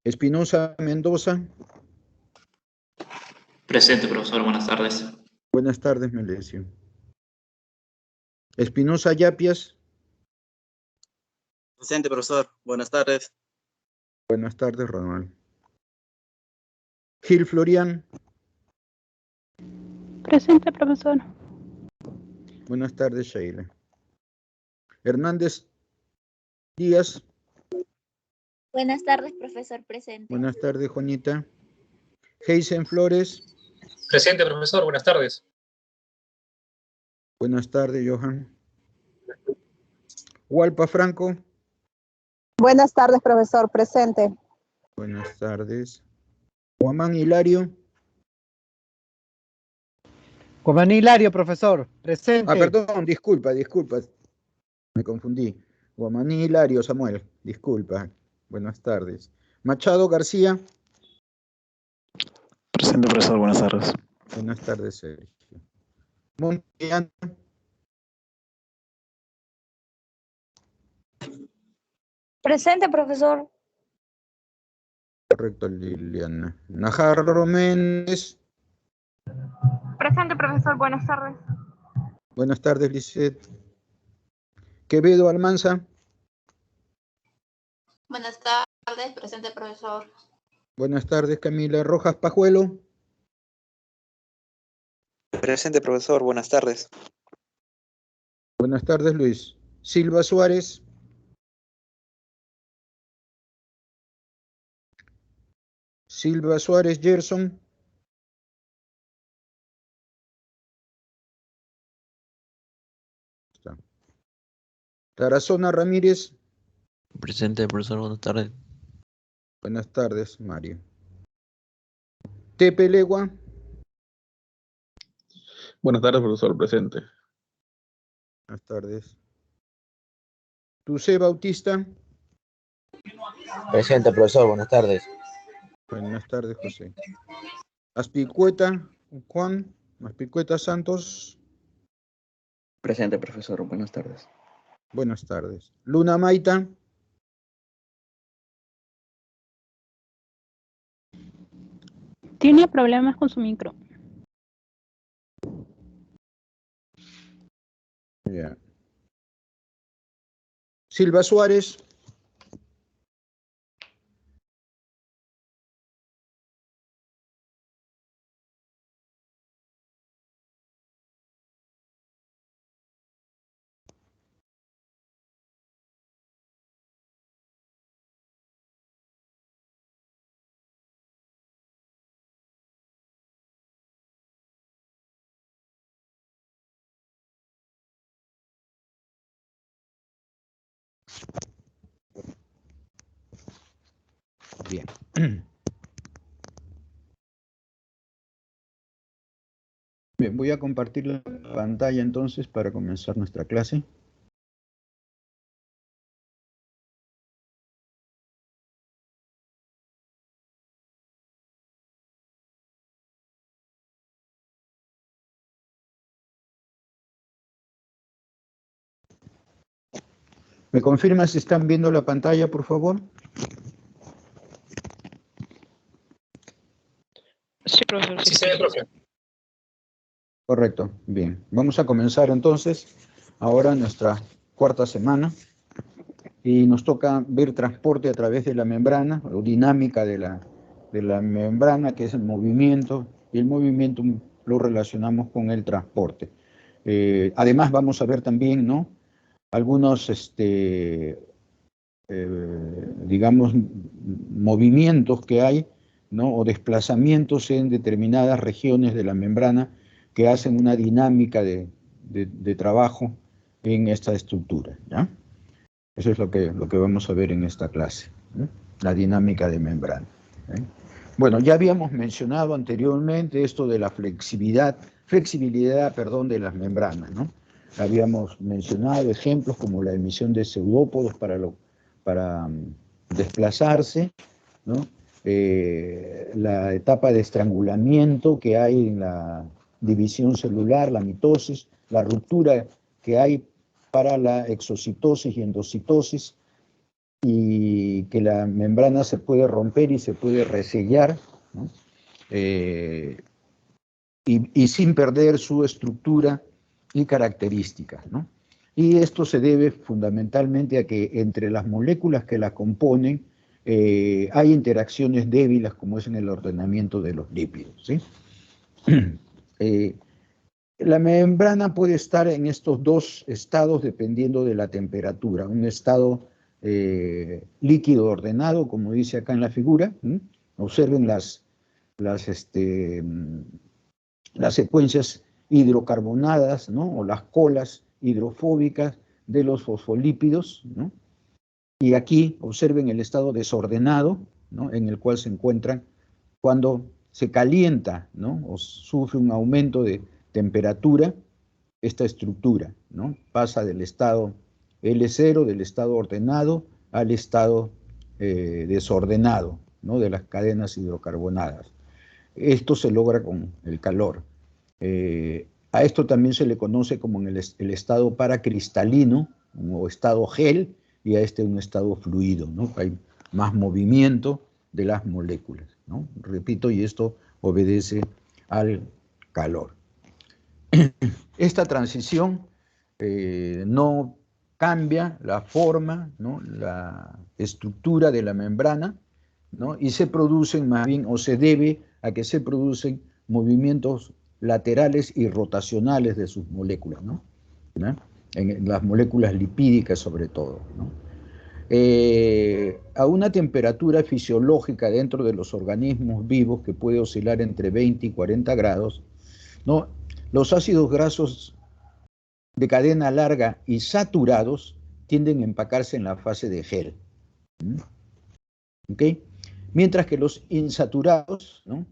Espinosa Mendoza. Presente, profesor. Buenas tardes. Buenas tardes, Melesio. Espinosa Yapias. Presente, profesor. Buenas tardes. Buenas tardes, Ronald. Gil Florian. Presente, profesor. Buenas tardes, Sheila. Hernández Díaz. Buenas tardes, profesor. Presente. Buenas tardes, Juanita. Heisen Flores. Presente, profesor. Buenas tardes. Buenas tardes, Johan. Hualpa Franco. Buenas tardes, profesor. Presente. Buenas tardes. Guamán Hilario. Guamán Hilario, profesor. Presente. Ah, perdón, disculpa. Me confundí. Guamán Hilario, Samuel. Disculpa. Buenas tardes. Machado García. Presente, profesor. Buenas tardes. Buenas tardes, Sergio. Montellano. Presente, profesor. Correcto, Liliana. Najarro Méndez. Presente, profesor. Buenas tardes. Buenas tardes, Lisette. Quevedo Almanza. Buenas tardes, presente, profesor. Buenas tardes, Camila Rojas Pajuelo. Presente, profesor. Buenas tardes. Buenas tardes, Luis. Silva Suárez. Silva Suárez Gerson. Tarazona Ramírez. Presente, profesor. Buenas tardes. Buenas tardes, Mario. Tepe Legua. Buenas tardes, profesor. Presente. Buenas tardes. Tuce Bautista. Presente, profesor. Buenas tardes. Buenas tardes, José. Aspicueta Juan. Aspicueta Santos. Presente, profesor. Buenas tardes. Buenas tardes. Luna Maita. Tiene problemas con su micro. Ya. Silva Suárez. Bien. Bien, voy a compartir la pantalla entonces para comenzar nuestra clase. ¿Me confirma si están viendo la pantalla, por favor? Sí, profesor. Sí, se ve, profe. Correcto, bien. Vamos a comenzar entonces ahora nuestra cuarta semana y nos toca ver transporte a través de la membrana o dinámica de la membrana, que es el movimiento, y el movimiento lo relacionamos con el transporte. Además vamos a ver también, ¿no?, algunos, digamos, movimientos que hay, ¿no?, o desplazamientos en determinadas regiones de la membrana que hacen una dinámica de trabajo en esta estructura, ¿ya? Eso es lo que vamos a ver en esta clase, ¿no?, la dinámica de membrana, ¿eh? Bueno, ya habíamos mencionado anteriormente esto de la flexibilidad, de las membranas, ¿no? Habíamos mencionado ejemplos como la emisión de pseudópodos para desplazarse, ¿no? La etapa de estrangulamiento que hay en la división celular, la mitosis, la ruptura que hay para la exocitosis y endocitosis, y que la membrana se puede romper y se puede resellar, ¿no? Y sin perder su estructura y características, ¿no? Y esto se debe fundamentalmente a que entre las moléculas que la componen hay interacciones débiles, como es en el ordenamiento de los lípidos, ¿sí? La membrana puede estar en estos dos estados dependiendo de la temperatura. Un estado líquido ordenado, como dice acá en la figura. Observen las secuencias hidrocarbonadas, ¿no? O las colas hidrofóbicas de los fosfolípidos, ¿no? Y aquí observen el estado desordenado, ¿no? En el cual se encuentran cuando se calienta, ¿no? O sufre un aumento de temperatura esta estructura, ¿no? Pasa del estado L0, del estado ordenado, al estado desordenado, ¿no? De las cadenas hidrocarbonadas. Esto se logra con el calor. A esto también se le conoce como el estado paracristalino o estado gel, y a este un estado fluido, ¿no? Hay más movimiento de las moléculas, ¿no? Repito, y esto obedece al calor. Esta transición no cambia la forma, ¿no? La estructura de la membrana, ¿no? Y se producen más bien, o se debe a que se producen movimientos laterales y rotacionales de sus moléculas, ¿no? En las moléculas lipídicas sobre todo, ¿no? A una temperatura fisiológica dentro de los organismos vivos que puede oscilar entre 20 y 40 grados, ¿no? Los ácidos grasos de cadena larga y saturados tienden a empacarse en la fase de gel. ¿Ok? Mientras que los insaturados, ¿no?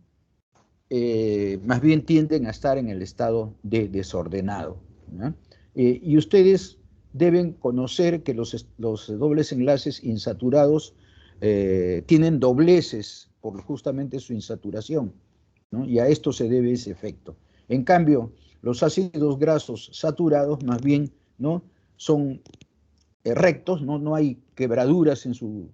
Más bien tienden a estar en el estado de desordenado, ¿no? Y ustedes deben conocer que los dobles enlaces insaturados tienen dobleces por justamente su insaturación, ¿no? Y a esto se debe ese efecto. En cambio, los ácidos grasos saturados más bien, ¿no? Son rectos, ¿no? No hay quebraduras en su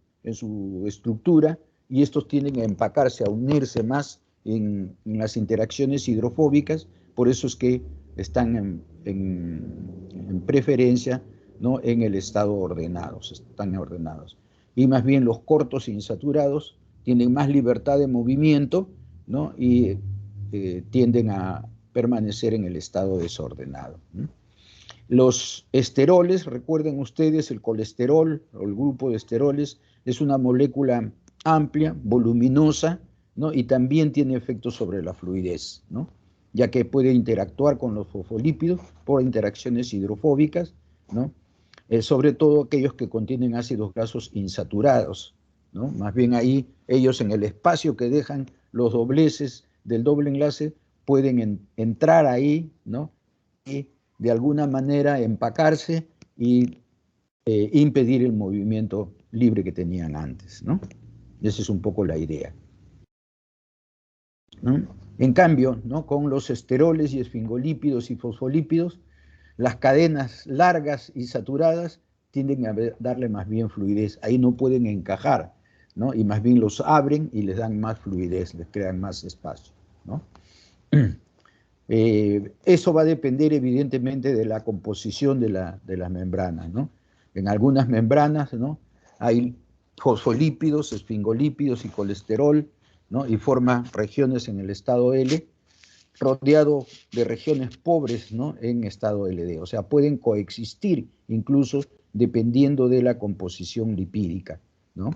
estructura, y estos tienden a empacarse, a unirse más en las interacciones hidrofóbicas. Por eso es que están en preferencia, ¿no? En el estado ordenados, están ordenados. Y más bien los cortos e insaturados tienen más libertad de movimiento, ¿no? Y tienden a permanecer en el estado desordenado, ¿no? Los esteroles, recuerden ustedes, el colesterol o el grupo de esteroles es una molécula amplia, voluminosa, ¿no? Y también tiene efectos sobre la fluidez, ¿no? Ya que puede interactuar con los fosfolípidos por interacciones hidrofóbicas, ¿no? Sobre todo aquellos que contienen ácidos grasos insaturados, ¿no? Más bien ahí ellos, en el espacio que dejan los dobleces del doble enlace, pueden entrar ahí, ¿no? Y de alguna manera empacarse y impedir el movimiento libre que tenían antes, ¿no? Esa es un poco la idea, ¿no? En cambio, ¿no? Con los esteroles y esfingolípidos y fosfolípidos, las cadenas largas y saturadas tienden a darle más bien fluidez. Ahí no pueden encajar, ¿no? Y más bien los abren y les dan más fluidez, les crean más espacio, ¿no? Eso va a depender evidentemente de la composición de las membranas, ¿no? En algunas membranas, ¿no? Hay fosfolípidos, esfingolípidos y colesterol, ¿no? Y forma regiones en el estado L, rodeado de regiones pobres, ¿no? En estado LD. O sea, pueden coexistir incluso dependiendo de la composición lipídica, ¿no?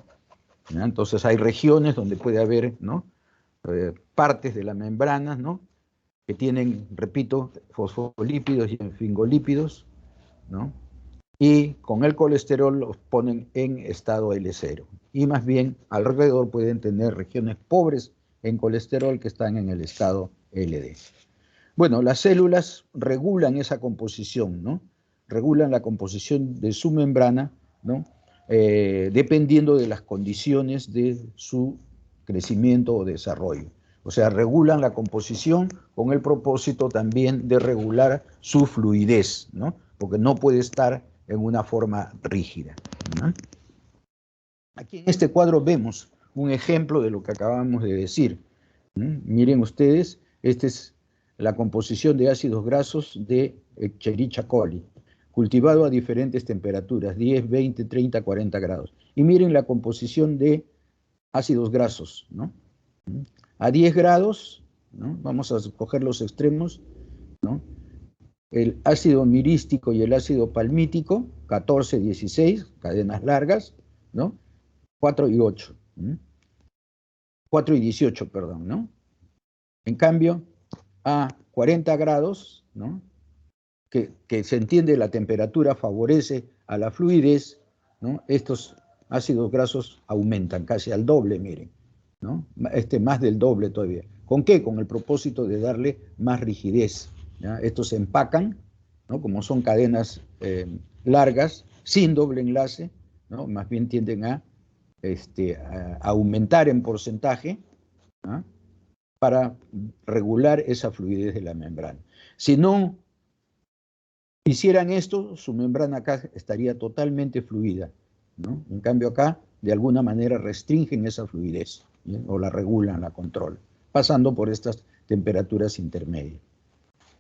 ¿Ya? Entonces hay regiones donde puede haber, ¿no? Partes de las membranas, ¿no? Que tienen, repito, fosfolípidos y esfingolípidos, ¿no? Y con el colesterol los ponen en estado L0. Y más bien alrededor pueden tener regiones pobres en colesterol que están en el estado LD. Bueno, las células regulan esa composición, ¿no? Regulan la composición de su membrana, ¿no? Dependiendo de las condiciones de su crecimiento o desarrollo. O sea, regulan la composición con el propósito también de regular su fluidez, ¿no? Porque no puede estar en una forma rígida, ¿no? Aquí en este cuadro vemos un ejemplo de lo que acabamos de decir. Miren ustedes, esta es la composición de ácidos grasos de Escherichia coli, cultivado a diferentes temperaturas, 10, 20, 30, 40 grados. Y miren la composición de ácidos grasos, ¿no? A 10 grados, ¿no? Vamos a coger los extremos, ¿no? El ácido mirístico y el ácido palmítico, 14, 16, cadenas largas, ¿no? 4 y 8. 4 y 18, perdón, ¿no? En cambio, a 40 grados, ¿no? Que se entiende la temperatura favorece a la fluidez, ¿no? Estos ácidos grasos aumentan casi al doble, miren, ¿no? Más del doble todavía. ¿Con qué? Con el propósito de darle más rigidez, ¿ya? Estos se empacan, ¿no? Como son cadenas largas, sin doble enlace, ¿no? Más bien tienden a aumentar en porcentaje, ¿ah? Para regular esa fluidez de la membrana. Si no hicieran esto, su membrana acá estaría totalmente fluida, ¿no? En cambio acá, de alguna manera, restringen esa fluidez, ¿sí? O la regulan, la controlan, pasando por estas temperaturas intermedias.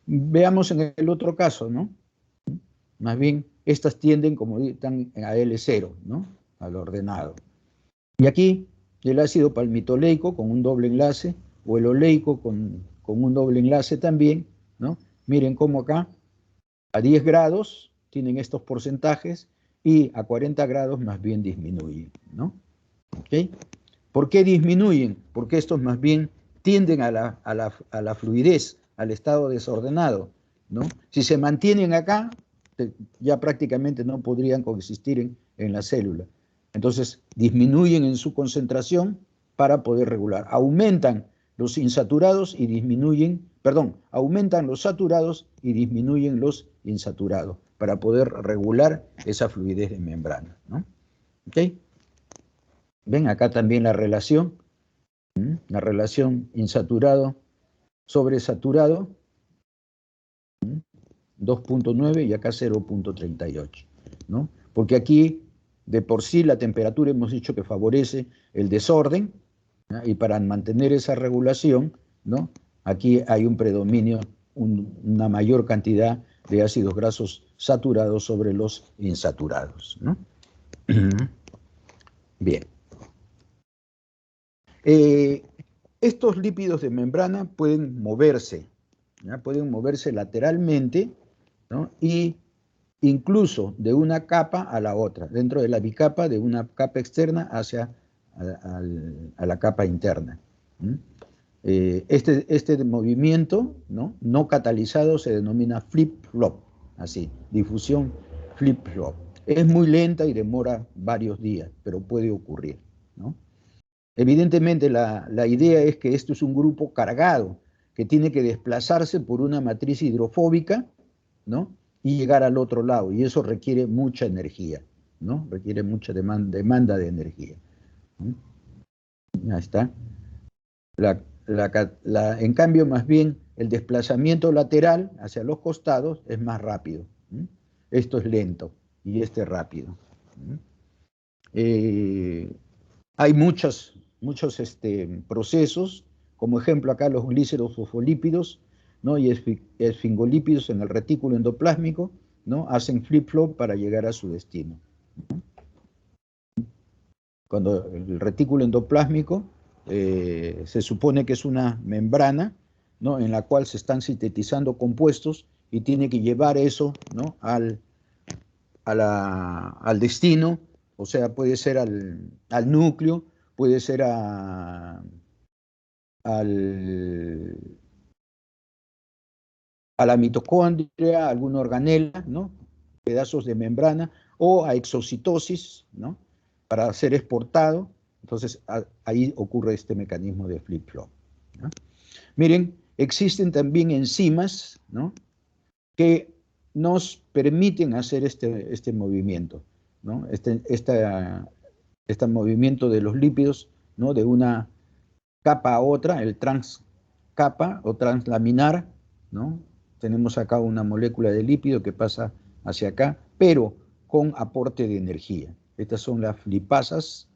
Veamos en el otro caso, ¿no? Más bien, estas tienden, como están a L0, ¿no? Al ordenado. Y aquí, el ácido palmitoleico con un doble enlace, o el oleico con un doble enlace también, ¿no? Miren cómo acá, a 10 grados tienen estos porcentajes y a 40 grados más bien disminuyen, ¿no? ¿Okay? ¿Por qué disminuyen? Porque estos más bien tienden a la fluidez, al estado desordenado, ¿no? Si se mantienen acá, ya prácticamente no podrían coexistir en la célula. Entonces, disminuyen en su concentración para poder regular. Aumentan los insaturados y disminuyen, perdón, aumentan los saturados y disminuyen los insaturados para poder regular esa fluidez de membrana, ¿no? ¿Ok? Ven acá también la relación insaturado sobre saturado, 2.9 y acá 0.38, ¿no? Porque aquí de por sí la temperatura hemos dicho que favorece el desorden, ¿no? Y para mantener esa regulación, ¿no? Aquí hay un predominio, una mayor cantidad de ácidos grasos saturados sobre los insaturados, ¿no? Bien. Estos lípidos de membrana pueden moverse, ¿ya? Pueden moverse lateralmente, ¿no? Y incluso de una capa a la otra, dentro de la bicapa, de una capa externa hacia a la capa interna. Este movimiento, no catalizado se denomina flip-flop, así, difusión flip-flop. Es muy lenta y demora varios días, pero puede ocurrir, ¿no? Evidentemente la idea es que esto es un grupo cargado, que tiene que desplazarse por una matriz hidrofóbica, ¿no? Y llegar al otro lado, y eso requiere mucha energía, ¿no? Requiere mucha demanda de energía. Ahí está. En cambio, más bien, el desplazamiento lateral hacia los costados es más rápido. Esto es lento y este es rápido. Hay muchos procesos, como ejemplo acá los glicerofosfolípidos, ¿no? Y esfingolípidos en el retículo endoplásmico, ¿no? Hacen flip-flop para llegar a su destino, ¿no? Cuando el retículo endoplásmico se supone que es una membrana, ¿no? En la cual se están sintetizando compuestos y tiene que llevar eso, ¿no? al destino, o sea, puede ser al núcleo, puede ser a la mitocondria, a alguna organela, ¿no? Pedazos de membrana, o a exocitosis, ¿no? Para ser exportado. Entonces, ahí ocurre este mecanismo de flip-flop, ¿no? Miren, existen también enzimas, ¿no? Que nos permiten hacer este movimiento, ¿no? Este movimiento de los lípidos, ¿no? De una capa a otra, el transcapa o translaminar, ¿no? Tenemos acá una molécula de lípido que pasa hacia acá, pero con aporte de energía. Estas son las lipasas,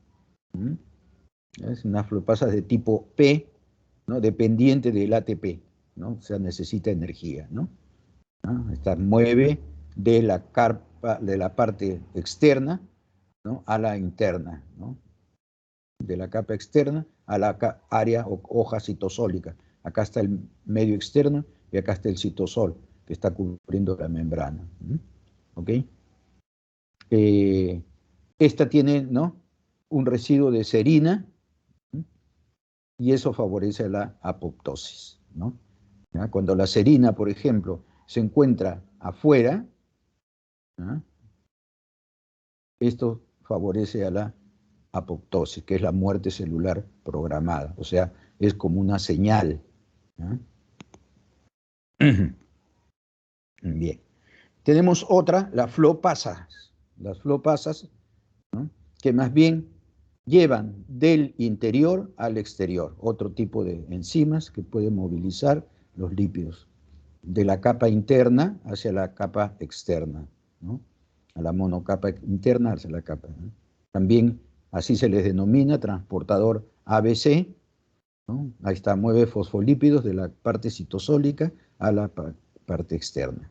Es una fluopasa de tipo P, ¿no? Dependiente del ATP, ¿no? O sea, necesita energía, ¿no? Esta mueve de la parte externa, ¿no? A la interna, ¿no? De la capa externa a la área o hoja citosólica. Acá está el medio externo y acá está el citosol que está cubriendo la membrana. ¿Ok? Esta tiene, ¿no?, un residuo de serina y eso favorece la apoptosis, ¿no? ¿Ya? Cuando la serina, por ejemplo, se encuentra afuera, ¿ya?, esto favorece a la apoptosis, que es la muerte celular programada, o sea, es como una señal. Bien. Tenemos otra, las floopasas. Las floopasas, ¿no?, que más bien llevan del interior al exterior, otro tipo de enzimas que pueden movilizar los lípidos de la capa interna hacia la capa externa, ¿no?, a la monocapa interna hacia la capa, ¿no? También así se les denomina transportador ABC, ¿no? Ahí está, mueve fosfolípidos de la parte citosólica a la parte externa.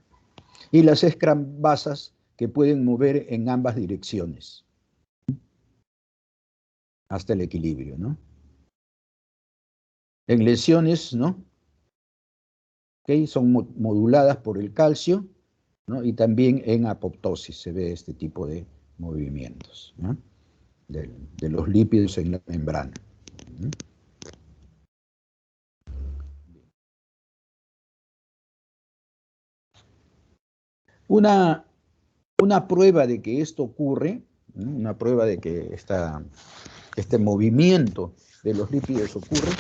Y las escrambasas que pueden mover en ambas direcciones hasta el equilibrio, ¿no? En lesiones, ¿no?, ¿okay?, son moduladas por el calcio, ¿no? Y también en apoptosis se ve este tipo de movimientos, ¿no?, de los lípidos en la membrana. Una prueba de que esto ocurre, ¿no?, una prueba de que este movimiento de los lípidos ocurre,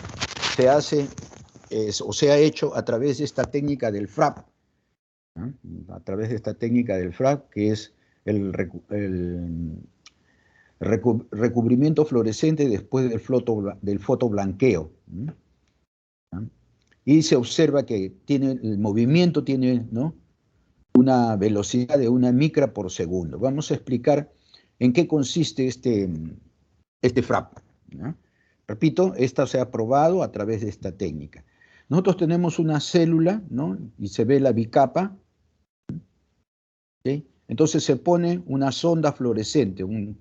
se hace o se ha hecho a través de esta técnica del FRAP, ¿no?, a través de esta técnica del FRAP, que es el recubrimiento fluorescente después del fotoblanqueo, ¿no? Y se observa que el movimiento tiene, ¿no?, una velocidad de 1 micra por segundo. Vamos a explicar en qué consiste este FRAP, ¿no? Repito, esta se ha probado a través de esta técnica. Nosotros tenemos una célula, ¿no?, y se ve la bicapa, ¿okay? Entonces se pone una sonda fluorescente, un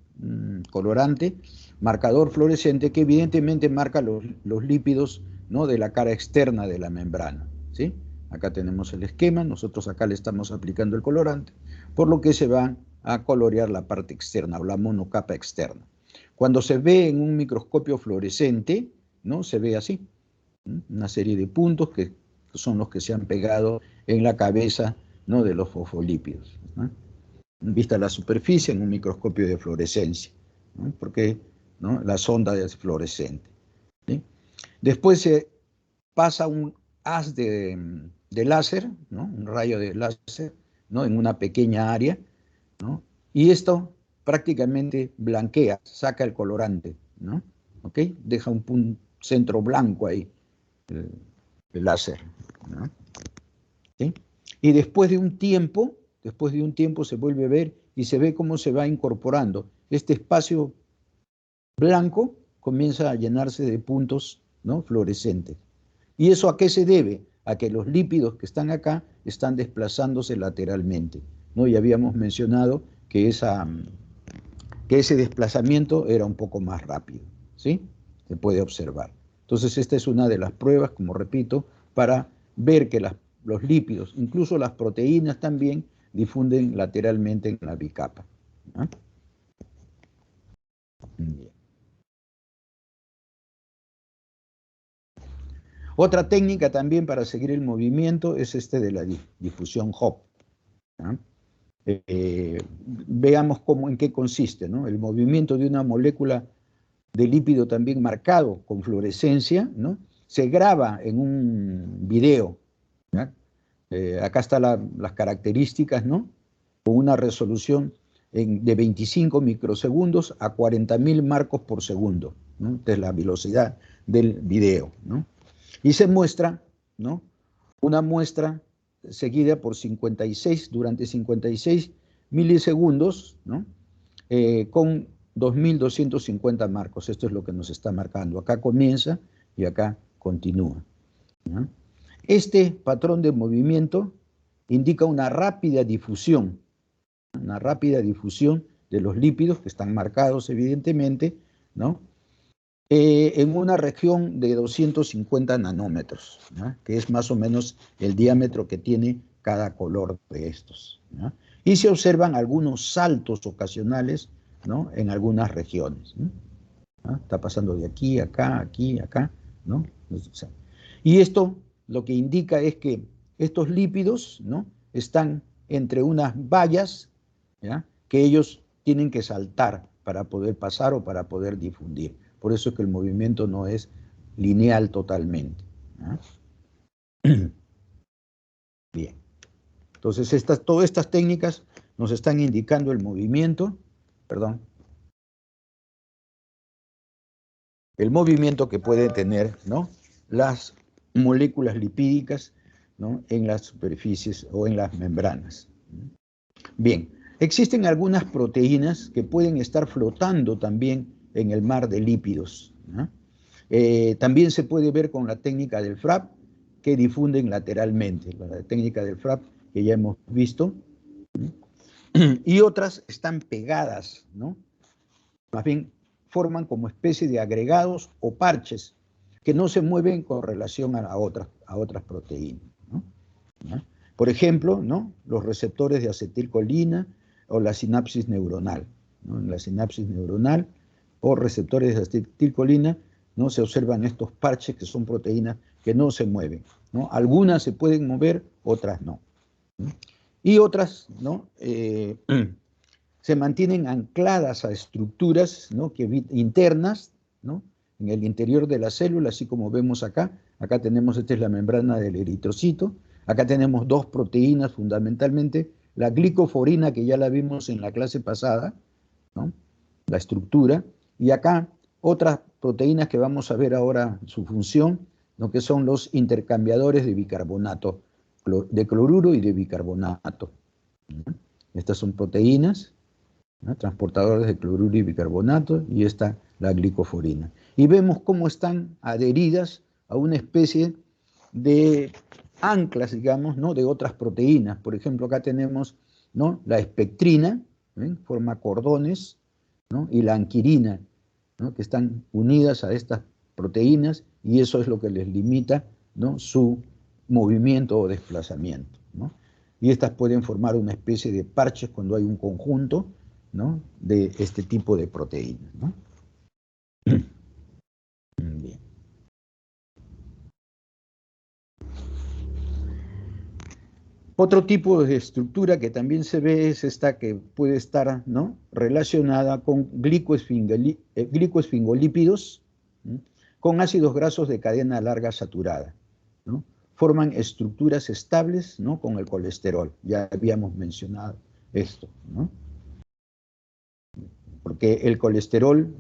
colorante, marcador fluorescente, que evidentemente marca los lípidos, ¿no?, de la cara externa de la membrana, ¿sí? Acá tenemos el esquema, nosotros acá le estamos aplicando el colorante, por lo que se va a colorear la parte externa o la monocapa externa. Cuando se ve en un microscopio fluorescente, ¿no?, se ve así, ¿no?, una serie de puntos que son los que se han pegado en la cabeza, ¿no?, de los fosfolípidos, ¿no?, vista la superficie en un microscopio de fluorescencia, ¿no?, porque, ¿no?, la sonda es fluorescente, ¿sí? Después se pasa un haz de láser, ¿no?, un rayo de láser, ¿no?, en una pequeña área, ¿no?, y esto prácticamente blanquea, saca el colorante, ¿no?, ¿ok? Deja un centro blanco ahí, el láser, ¿no?, ¿sí? Y después de un tiempo se vuelve a ver y se ve cómo se va incorporando. Este espacio blanco comienza a llenarse de puntos, ¿no?, fluorescentes. ¿Y eso a qué se debe? A que los lípidos que están acá están desplazándose lateralmente, ¿no? Y habíamos mencionado que ese desplazamiento era un poco más rápido, ¿sí? Se puede observar. Entonces esta es una de las pruebas, como repito, para ver que los lípidos, incluso las proteínas también, difunden lateralmente en la bicapa, ¿no? Bien. Otra técnica también para seguir el movimiento es de la difusión Hopf, ¿no? Veamos en qué consiste, ¿no? El movimiento de una molécula de lípido también marcado con fluorescencia, ¿no?, se graba en un video, ¿ya? Acá están las características, ¿no?, con una resolución de 25 microsegundos a 40.000 marcos por segundo, ¿no? Esta es la velocidad del video, ¿no? Y se muestra, ¿no?, una muestra seguida por durante 56 milisegundos, ¿no?, con 2.250 marcos. Esto es lo que nos está marcando. Acá comienza y acá continúa, ¿no? Este patrón de movimiento indica una rápida difusión de los lípidos, que están marcados evidentemente, ¿no? En una región de 250 nanómetros, ¿no? Que es más o menos el diámetro que tiene cada color de estos, ¿no? Y se observan algunos saltos ocasionales, ¿no? En algunas regiones, ¿no? Está pasando de aquí, acá, aquí, acá, ¿no? Y esto lo que indica es que estos lípidos, ¿no? Están entre unas vallas, ¿ya? Que ellos tienen que saltar para poder pasar o para poder difundir. Por eso es que el movimiento no es lineal totalmente, ¿no? Bien. Entonces, todas estas técnicas nos están indicando el movimiento, el movimiento que puede tener, ¿no? Las moléculas lipídicas, ¿no? En las superficies o en las membranas. Bien, existen algunas proteínas que pueden estar flotando también en el mar de lípidos, ¿no? También se puede ver con la técnica del FRAP, que difunden lateralmente, la técnica del FRAP que ya hemos visto, ¿no? Y otras están pegadas, ¿no? Más bien forman como especie de agregados o parches que no se mueven con relación a otras proteínas, ¿no? ¿No? Por ejemplo, ¿no? Los receptores de acetilcolina o la sinapsis neuronal, ¿no? En la sinapsis neuronal o receptores de acetilcolina, ¿no? Se observan estos parches que son proteínas que no se mueven, ¿no? Algunas se pueden mover, otras no, ¿no? Y otras, ¿no? Se mantienen ancladas a estructuras, ¿no? Internas, ¿no? En el interior de la célula, así como vemos acá. Acá tenemos, esta es la membrana del eritrocito. Acá tenemos dos proteínas fundamentalmente, la glicoforina, que ya la vimos en la clase pasada, ¿no? La estructura, y acá otras proteínas que vamos a ver ahora su función, ¿no? Que son los intercambiadores de bicarbonato, de cloruro y de bicarbonato, ¿no? Estas son proteínas, ¿no? Transportadores de cloruro y bicarbonato, y esta la glicoforina. Y vemos cómo están adheridas a una especie de anclas, digamos, ¿no? De otras proteínas. Por ejemplo, acá tenemos, ¿no? La espectrina, ¿ven? Forma cordones, ¿no? Y la anquirina, ¿no? Que están unidas a estas proteínas, y eso es lo que les limita, ¿no? Su movimiento o desplazamiento, ¿no? Y estas pueden formar una especie de parches cuando hay un conjunto, ¿no? De este tipo de proteínas, ¿no? Bien. Otro tipo de estructura que también se ve es esta que puede estar, ¿no? Relacionada con glicoesfingolípidos, ¿no? Con ácidos grasos de cadena larga saturada, ¿no? Forman estructuras estables, ¿no? Con el colesterol. Ya habíamos mencionado esto, ¿no? Porque el colesterol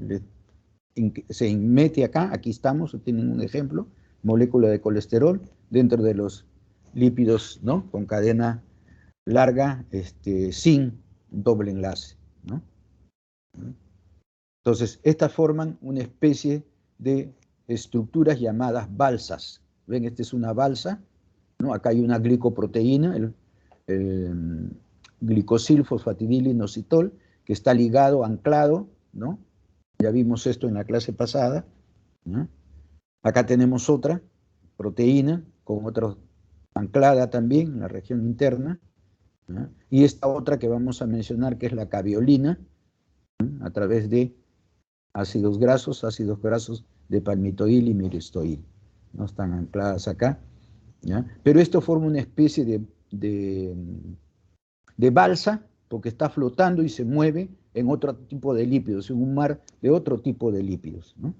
se mete acá, aquí estamos, tienen un ejemplo, molécula de colesterol dentro de los lípidos, ¿no? Con cadena larga, sin doble enlace, ¿no? Entonces, estas forman una especie de estructuras llamadas balsas. ¿Ven? Esta es una balsa, ¿no? Acá hay una glicoproteína, el glicosilfosfatidilinositol, que está ligado, anclado, ¿no? Ya vimos esto en la clase pasada, ¿no? Acá tenemos otra proteína con otra anclada también en la región interna, ¿no? Y esta otra que vamos a mencionar, que es la caveolina, ¿no? A través de ácidos grasos de palmitoil y miristoil, ¿no? Están ancladas acá, ¿ya? Pero esto forma una especie de balsa, porque está flotando y se mueve en otro tipo de lípidos, en un mar de otro tipo de lípidos, ¿no?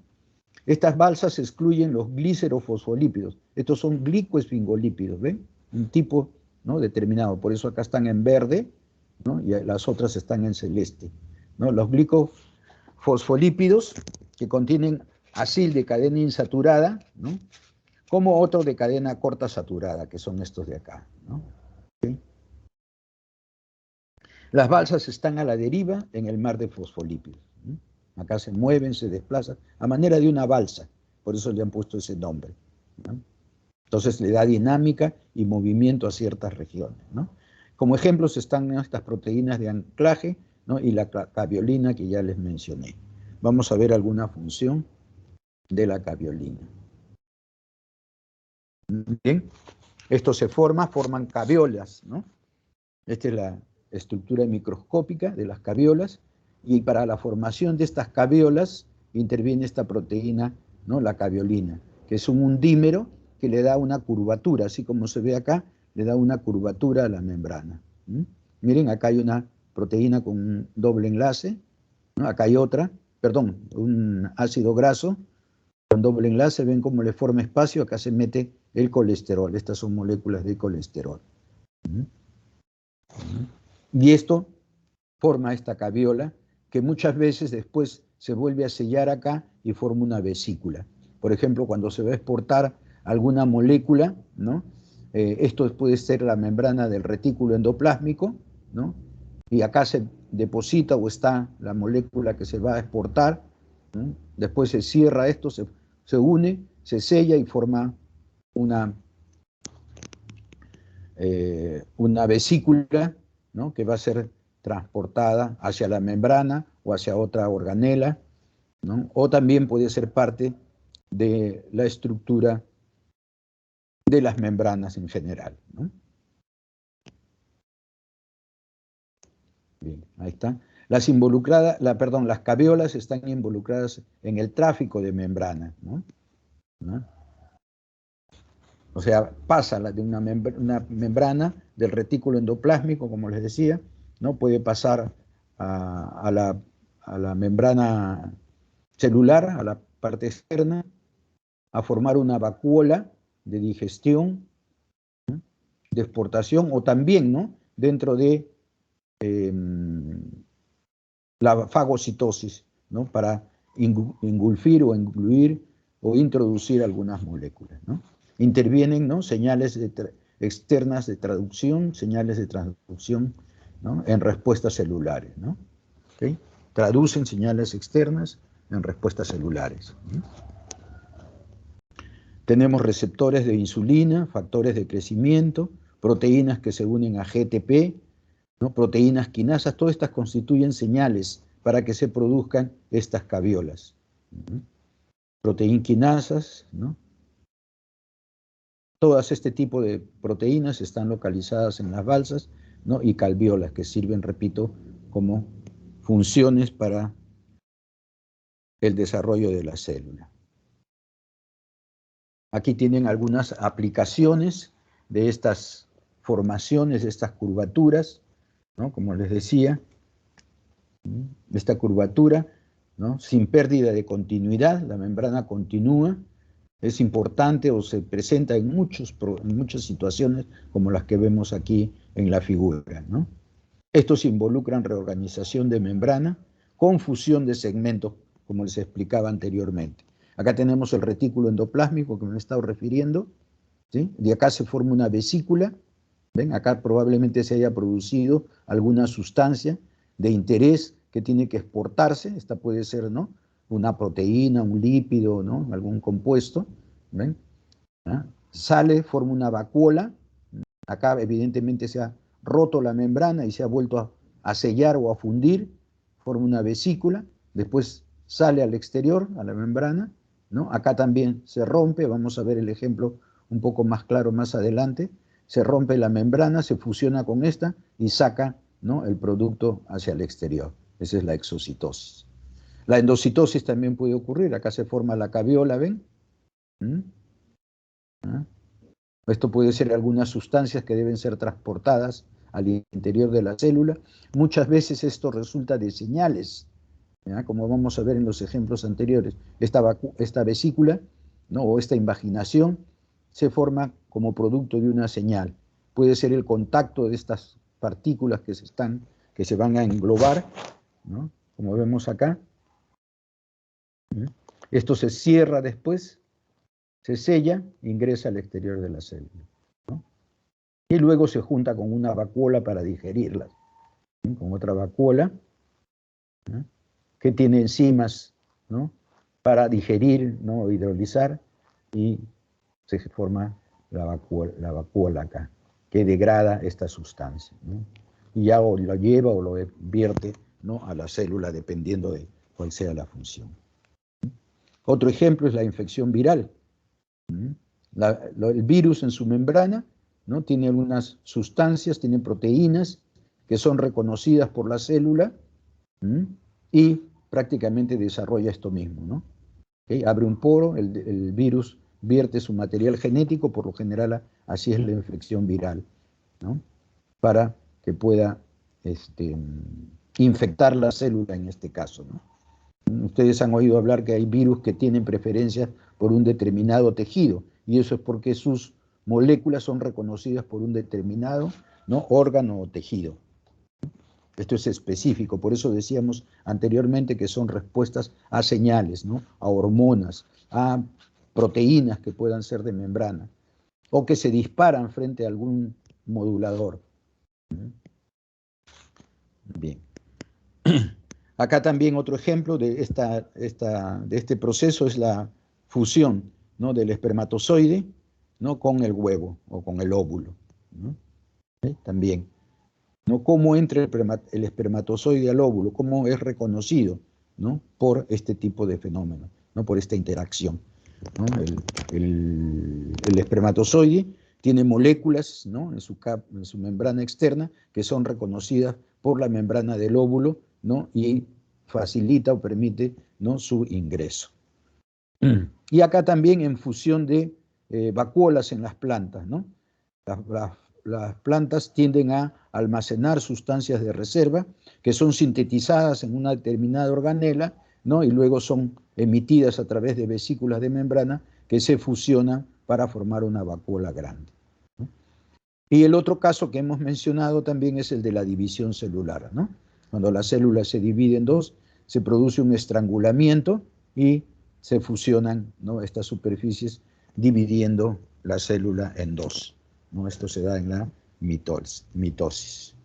Estas balsas excluyen los glicerofosfolípidos. Estos son glicoesfingolípidos, ¿ven? Un tipo, ¿no? Determinado. Por eso acá están en verde, ¿no? Y las otras están en celeste, ¿no? Los glicofosfolípidos, que contienen acil de cadena insaturada, ¿no? Como otro de cadena corta saturada, que son estos de acá, ¿no? ¿Sí? Las balsas están a la deriva en el mar de fosfolípidos, ¿no? Acá se mueven, se desplazan, a manera de una balsa, por eso le han puesto ese nombre, ¿no? Entonces le da dinámica y movimiento a ciertas regiones, ¿no? Como ejemplos están, ¿no?, estas proteínas de anclaje, ¿no?, y la caveolina que ya les mencioné. Vamos a ver alguna función de la caveolina. Bien, esto se forman caviolas, ¿no? Esta es la estructura microscópica de las caviolas, y para la formación de estas caviolas interviene esta proteína, ¿no?, la caveolina, que es un undímero que le da una curvatura, así como se ve acá, le da una curvatura a la membrana. Miren, acá hay una proteína con un doble enlace, ¿no? Acá hay otra, perdón, un ácido graso con doble enlace, ven cómo le forma espacio, acá se mete el colesterol, estas son moléculas de colesterol. Y esto forma esta caviola, que muchas veces después se vuelve a sellar acá y forma una vesícula. Por ejemplo, cuando se va a exportar alguna molécula, ¿no? Esto puede ser la membrana del retículo endoplásmico, ¿no? Y acá se deposita o está la molécula que se va a exportar, ¿no? Después se cierra esto, se une, se sella y forma una vesícula, ¿no?, que va a ser transportada hacia la membrana o hacia otra organela, ¿no? O también puede ser parte de la estructura de las membranas en general, ¿no? Bien, ahí está. Las caviolas están involucradas en el tráfico de membrana, ¿no? O sea, pasa de una membrana del retículo endoplásmico, como les decía, ¿no? Puede pasar a la membrana celular, a la parte externa, a formar una vacuola de digestión, ¿no?, de exportación, o también, ¿no?, dentro de la fagocitosis, ¿no?, para engulfir o incluir o introducir algunas moléculas, ¿no? Intervienen, ¿no?, señales externas de traducción, señales de transducción, ¿no?, en respuestas celulares, ¿no? ¿Okay? Traducen señales externas en respuestas celulares, ¿no? Tenemos receptores de insulina, factores de crecimiento, proteínas que se unen a GTP, ¿no?, proteínas quinasas, todas estas constituyen señales para que se produzcan estas caviolas. Proteínas quinasas, ¿no? Todas este tipo de proteínas están localizadas en las balsas, ¿no?, y calviolas, que sirven, repito, como funciones para el desarrollo de la célula. Aquí tienen algunas aplicaciones de estas formaciones, de estas curvaturas, ¿no? Como les decía, esta curvatura, ¿no?, sin pérdida de continuidad, la membrana continúa, es importante o se presenta en muchas situaciones como las que vemos aquí en la figura, ¿no? Estos involucran reorganización de membrana con fusión de segmentos, como les explicaba anteriormente. Acá tenemos el retículo endoplásmico que me he estado refiriendo, ¿sí? De acá se forma una vesícula, ¿ven? Acá probablemente se haya producido alguna sustancia de interés que tiene que exportarse, esta puede ser, ¿no?, una proteína, un lípido, ¿no?, algún compuesto, ¿ven? ¿Ah? Sale, forma una vacuola, acá evidentemente se ha roto la membrana y se ha vuelto a sellar o a fundir, forma una vesícula, después sale al exterior, a la membrana, ¿no? Acá también se rompe, vamos a ver el ejemplo un poco más claro más adelante, se rompe la membrana, se fusiona con esta y saca, ¿no?, el producto hacia el exterior. Esa es la exocitosis. La endocitosis también puede ocurrir, acá se forma la caviola, ¿ven? ¿Ah? Esto puede ser algunas sustancias que deben ser transportadas al interior de la célula. Muchas veces esto resulta de señales, ¿ya?, como vamos a ver en los ejemplos anteriores. Esta vesícula, ¿no?, o esta invaginación se forma como producto de una señal. Puede ser el contacto de estas partículas que se van a englobar, ¿no?, como vemos acá. Esto se cierra después, se sella, ingresa al exterior de la célula, ¿no? Y luego se junta con una vacuola para digerirlas, ¿sí?, con otra vacuola, ¿no?, que tiene enzimas, ¿no?, para digerir, ¿no?, hidrolizar, y se forma la vacuola acá, que degrada esta sustancia, ¿no? Y ya o lo lleva o lo vierte, ¿no?, a la célula, dependiendo de cuál sea la función. Otro ejemplo es la infección viral. El virus en su membrana, ¿no?, tiene algunas sustancias, tiene proteínas que son reconocidas por la célula, y prácticamente desarrolla esto mismo, ¿no? ¿Okay? Abre un poro, el virus vierte su material genético, por lo general así es la infección viral, ¿no?, para que pueda infectar la célula en este caso, ¿no? Ustedes han oído hablar que hay virus que tienen preferencia por un determinado tejido, y eso es porque sus moléculas son reconocidas por un determinado, ¿no?, órgano o tejido. Esto es específico, por eso decíamos anteriormente que son respuestas a señales, ¿no?, a hormonas, a proteínas que puedan ser de membrana, o que se disparan frente a algún modulador. Bien. Acá también otro ejemplo de este proceso es la fusión, ¿no?, del espermatozoide, ¿no?, con el huevo o con el óvulo, ¿no? También, ¿no?, cómo entra el espermatozoide al óvulo, cómo es reconocido, ¿no?, por este tipo de fenómeno, ¿no?, por esta interacción, ¿no? El espermatozoide tiene moléculas, ¿no?, en su membrana externa, que son reconocidas por la membrana del óvulo, ¿no?, y facilita o permite, ¿no?, su ingreso. Y acá también en fusión de vacuolas en las plantas, ¿no? Las plantas tienden a almacenar sustancias de reserva que son sintetizadas en una determinada organela, ¿no?, y luego son emitidas a través de vesículas de membrana que se fusionan para formar una vacuola grande, ¿no? Y el otro caso que hemos mencionado también es el de la división celular, ¿no? Cuando la célula se divide en dos, se produce un estrangulamiento y se fusionan, ¿no?, estas superficies, dividiendo la célula en dos, ¿no? Esto se da en la mitosis.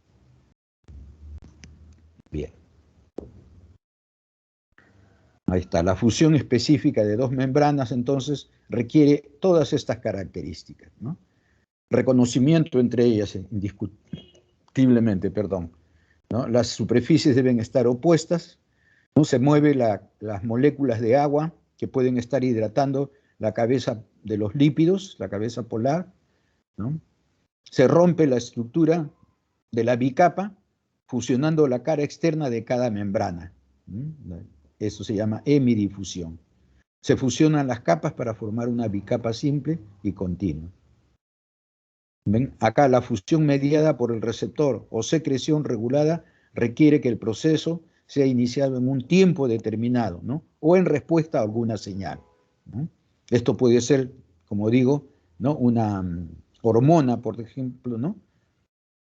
Bien. Ahí está. La fusión específica de dos membranas, entonces, requiere todas estas características, ¿no? Reconocimiento entre ellas, indiscutiblemente, ¿no? Las superficies deben estar opuestas, ¿no? Se mueven las moléculas de agua que pueden estar hidratando la cabeza de los lípidos, la cabeza polar, ¿no? Se rompe la estructura de la bicapa, fusionando la cara externa de cada membrana. Eso se llama hemidifusión. Se fusionan las capas para formar una bicapa simple y continua. ¿Ven? Acá la fusión mediada por el receptor o secreción regulada requiere que el proceso sea iniciado en un tiempo determinado, ¿no?, o en respuesta a alguna señal, ¿no? Esto puede ser, como digo, ¿no?, una hormona, por ejemplo, ¿no?,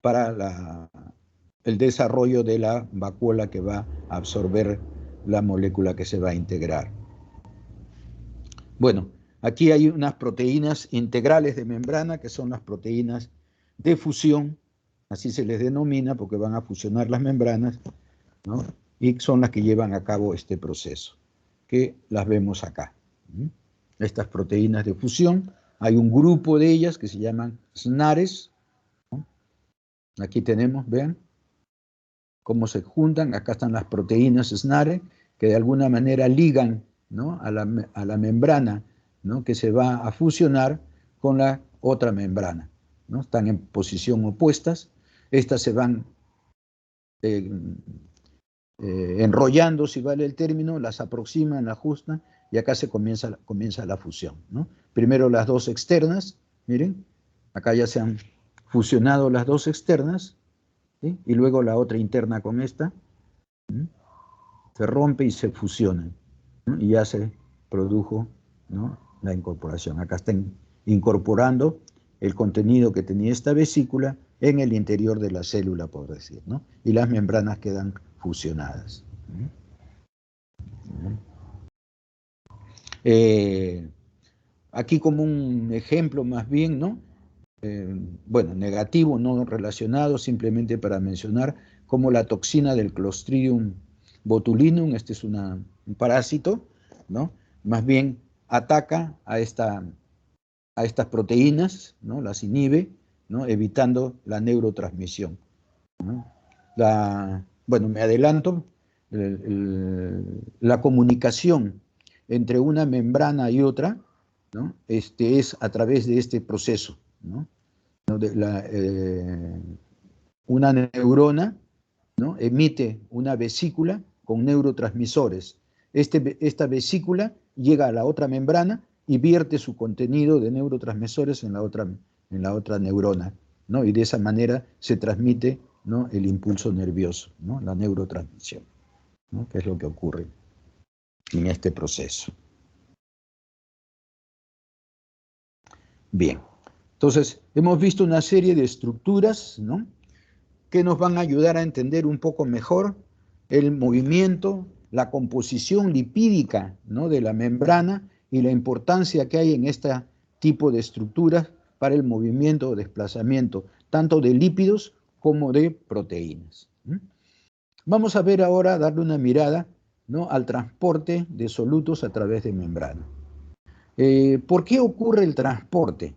para el desarrollo de la vacuola que va a absorber la molécula que se va a integrar. Bueno, aquí hay unas proteínas integrales de membrana, que son las proteínas de fusión, así se les denomina porque van a fusionar las membranas, ¿no?, y son las que llevan a cabo este proceso, que las vemos acá. Estas proteínas de fusión, hay un grupo de ellas que se llaman SNARes, ¿no? Aquí tenemos, vean, cómo se juntan. Acá están las proteínas SNARes, que de alguna manera ligan, ¿no?, a la membrana, ¿no?, que se va a fusionar con la otra membrana, ¿no? Están en posición opuestas. Estas se van enrollando, si vale el término, las aproximan, las ajustan, y acá se comienza la fusión, ¿no? Primero las dos externas, miren, acá ya se han fusionado las dos externas, ¿sí?, y luego la otra interna con esta, ¿sí?, se rompe y se fusionan, ¿no?, y ya se produjo, ¿no?, la incorporación. Acá están incorporando el contenido que tenía esta vesícula en el interior de la célula, por decir, ¿no?, y las membranas quedan fusionadas. Aquí como un ejemplo más bien, ¿no?, bueno, negativo, no relacionado, simplemente para mencionar cómo la toxina del Clostridium botulinum, este es un parásito, ¿no? Más bien ataca a estas proteínas, ¿no? Las inhibe, ¿no? Evitando la neurotransmisión, ¿no? Bueno, me adelanto, la comunicación entre una membrana y otra, ¿no? Es a través de este proceso, ¿no? Una neurona, ¿no? Emite una vesícula con neurotransmisores. Esta vesícula llega a la otra membrana y vierte su contenido de neurotransmisores en la otra neurona, ¿no? Y de esa manera se transmite, ¿no? El impulso nervioso, ¿no? La neurotransmisión, ¿no? Que es lo que ocurre en este proceso. Bien, entonces hemos visto una serie de estructuras, ¿no? Que nos van a ayudar a entender un poco mejor el movimiento, la composición lipídica, ¿no? De la membrana y la importancia que hay en este tipo de estructuras para el movimiento o desplazamiento, tanto de lípidos como de proteínas. Vamos a ver ahora, darle una mirada, ¿no? Al transporte de solutos a través de membrana. ¿Por qué ocurre el transporte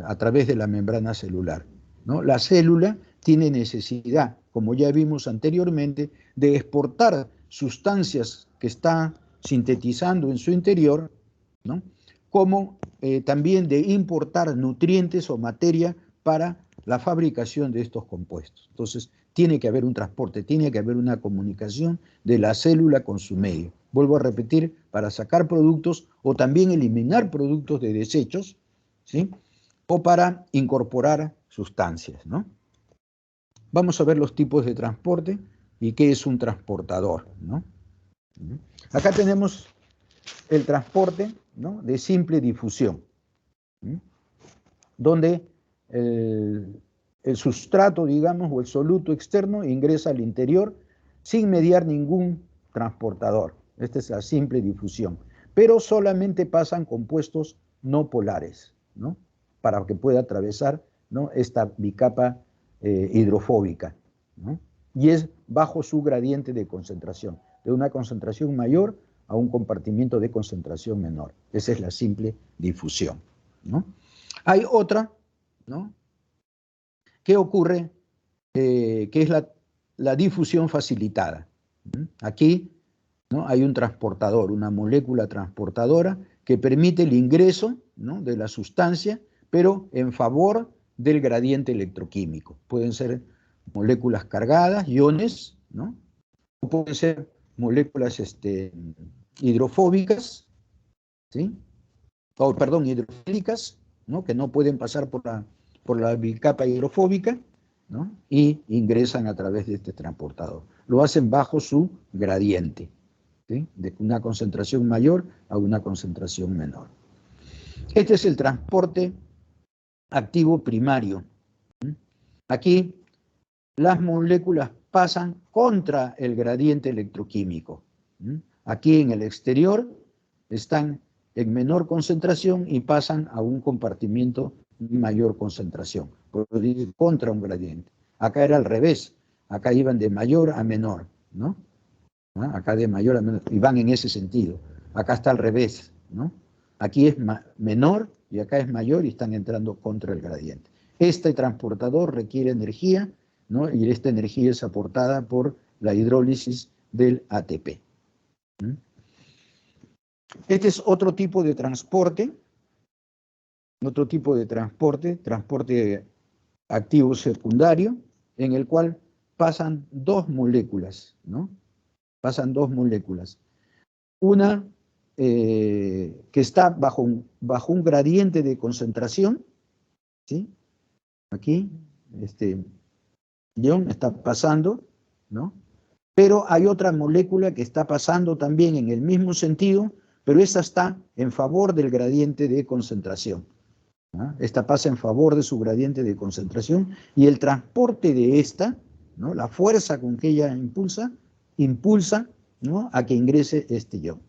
a través de la membrana celular? ¿No? La célula tiene necesidad, como ya vimos anteriormente, de exportar sustancias que está sintetizando en su interior, ¿no? Como también de importar nutrientes o materia para la fabricación de estos compuestos. Entonces, tiene que haber un transporte, tiene que haber una comunicación de la célula con su medio. Vuelvo a repetir, para sacar productos o también eliminar productos de desechos, ¿sí? O para incorporar sustancias, ¿no? Vamos a ver los tipos de transporte y qué es un transportador, ¿no? Acá tenemos el transporte, ¿no? De simple difusión, ¿sí? Donde el sustrato, digamos, o el soluto externo ingresa al interior sin mediar ningún transportador. Esta es la simple difusión. Pero solamente pasan compuestos no polares, ¿no? Para que pueda atravesar, ¿no? Esta bicapa hidrofóbica, ¿no? Y es bajo su gradiente de concentración, de una concentración mayor a un compartimiento de concentración menor. Esa es la simple difusión, ¿no? Hay otra, ¿no? ¿Qué ocurre? Que es la difusión facilitada. Aquí, ¿no? Hay un transportador, una molécula transportadora que permite el ingreso, ¿no? De la sustancia, pero en favor del gradiente electroquímico. Pueden ser moléculas cargadas, iones, ¿no? O pueden ser moléculas hidrofóbicas, ¿sí? O, perdón, hidrofílicas, ¿no? Que no pueden pasar por la bicapa hidrofóbica, ¿no? Y ingresan a través de este transportador. Lo hacen bajo su gradiente, ¿sí? De una concentración mayor a una concentración menor. Este es el transporte activo primario. Aquí las moléculas pasan contra el gradiente electroquímico. Aquí en el exterior están en menor concentración y pasan a un compartimiento de mayor concentración, contra un gradiente. Acá era al revés, acá iban de mayor a menor, ¿no? Acá de mayor a menor, y van en ese sentido. Acá está al revés, ¿no? Aquí es menor y acá es mayor y están entrando contra el gradiente. Este transportador requiere energía, ¿no? Y esta energía es aportada por la hidrólisis del ATP. Este es otro tipo de transporte, transporte activo secundario, en el cual pasan dos moléculas, ¿no? Pasan dos moléculas. Una que está bajo un gradiente de concentración, ¿sí? Aquí, este ion está pasando, ¿no? Pero hay otra molécula que está pasando también en el mismo sentido, pero esta está en favor del gradiente de concentración, ¿no? Esta pasa en favor de su gradiente de concentración y el transporte de esta, ¿no? La fuerza con que ella impulsa, ¿no? A que ingrese este ion,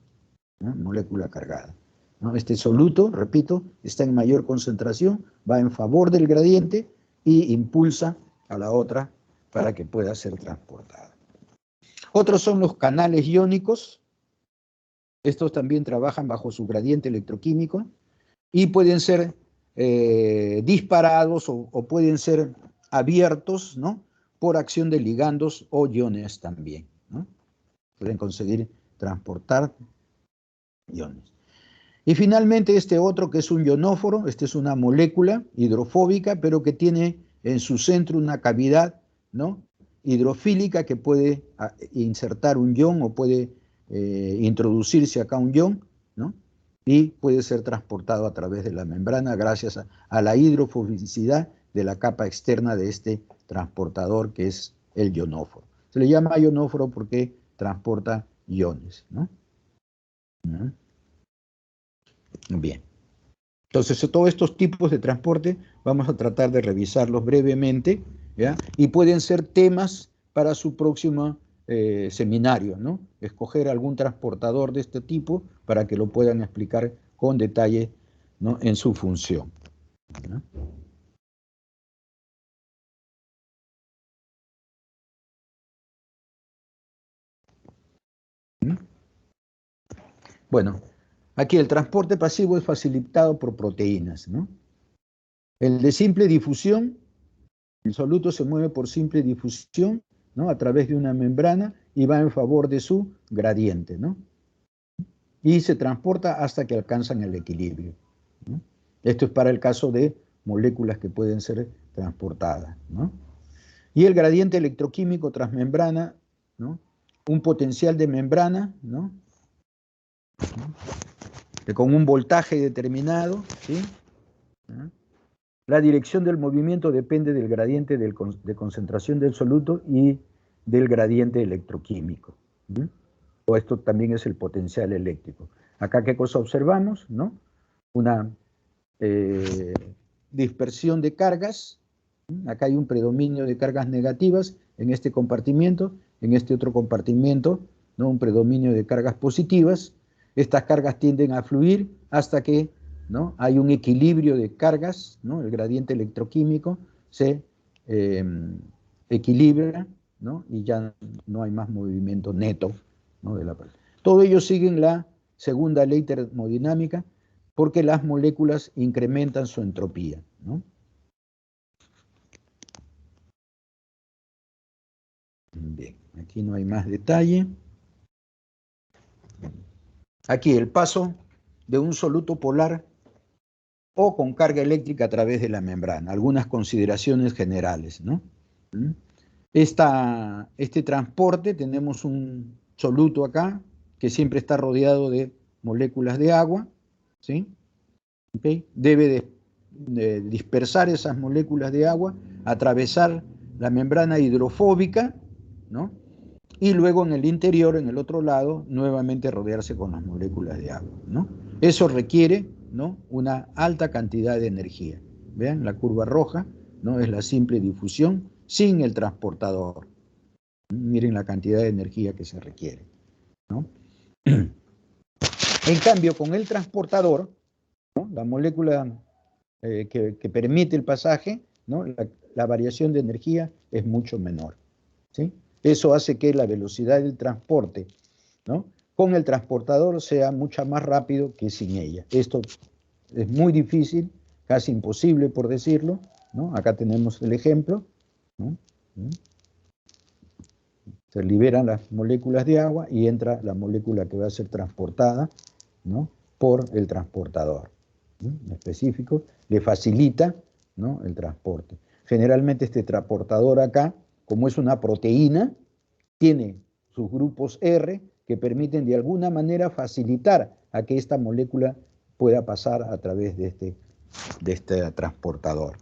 ¿no? Molécula cargada, ¿no? Este soluto, repito, está en mayor concentración, va en favor del gradiente y impulsa a la otra para que pueda ser transportada. Otros son los canales iónicos. Estos también trabajan bajo su gradiente electroquímico y pueden ser disparados o pueden ser abiertos, ¿no?, por acción de ligandos o iones también, ¿no? Pueden conseguir transportar iones. Y finalmente este otro que es un ionóforo, este es una molécula hidrofóbica, pero que tiene en su centro una cavidad, ¿no?, hidrofílica que puede insertar un ion o puede introducirse acá un ion, ¿no?, y puede ser transportado a través de la membrana gracias a la hidrofobicidad de la capa externa de este transportador que es el ionóforo. Se le llama ionóforo porque transporta iones, ¿no? Bien. Entonces, todos estos tipos de transporte vamos a tratar de revisarlos brevemente, ¿ya? Y pueden ser temas para su próximo seminario, ¿no? Escoger algún transportador de este tipo para que lo puedan explicar con detalle, ¿no?, en su función, ¿no? Bueno, aquí el transporte pasivo es facilitado por proteínas, ¿no? El de simple difusión, el soluto se mueve por simple difusión, ¿no?, a través de una membrana y va en favor de su gradiente, ¿no? Y se transporta hasta que alcanzan el equilibrio, ¿no? Esto es para el caso de moléculas que pueden ser transportadas, ¿no? Y el gradiente electroquímico transmembrana, ¿no?, un potencial de membrana, ¿no?, con un voltaje determinado, ¿sí? La dirección del movimiento depende del gradiente de concentración del soluto y del gradiente electroquímico. O esto también es el potencial eléctrico. Acá, ¿qué cosa observamos? ¿No? Una dispersión de cargas. Acá hay un predominio de cargas negativas en este compartimiento, en este otro compartimiento, ¿no?, un predominio de cargas positivas. Estas cargas tienden a fluir hasta que, ¿no?, hay un equilibrio de cargas, ¿no? El gradiente electroquímico se equilibra, ¿no?, y ya no hay más movimiento neto, ¿no?, de la parte. Todo ello sigue la segunda ley termodinámica porque las moléculas incrementan su entropía, ¿no? Bien, aquí no hay más detalle. Aquí el paso de un soluto polar o con carga eléctrica a través de la membrana. Algunas consideraciones generales, ¿no? Este transporte, tenemos un soluto acá que siempre está rodeado de moléculas de agua, ¿sí? ¿Okay? Debe de dispersar esas moléculas de agua, atravesar la membrana hidrofóbica, ¿no?, y luego en el interior, en el otro lado, nuevamente rodearse con las moléculas de agua, ¿no? Eso requiere, ¿no?, una alta cantidad de energía. Vean, la curva roja, ¿no?, es la simple difusión sin el transportador. Miren la cantidad de energía que se requiere, ¿no? En cambio, con el transportador, ¿no?, la molécula que permite el pasaje, ¿no?, la variación de energía es mucho menor, ¿sí? Eso hace que la velocidad del transporte, ¿no?, con el transportador sea mucho más rápido que sin ella. Esto es muy difícil, casi imposible por decirlo, ¿no? Acá tenemos el ejemplo, ¿no? Se liberan las moléculas de agua y entra la molécula que va a ser transportada, ¿no?, por el transportador, ¿no?, en específico, le facilita, ¿no?, el transporte. Generalmente este transportador acá, como es una proteína, tiene sus grupos R que permiten de alguna manera facilitar a que esta molécula pueda pasar a través de este transportador,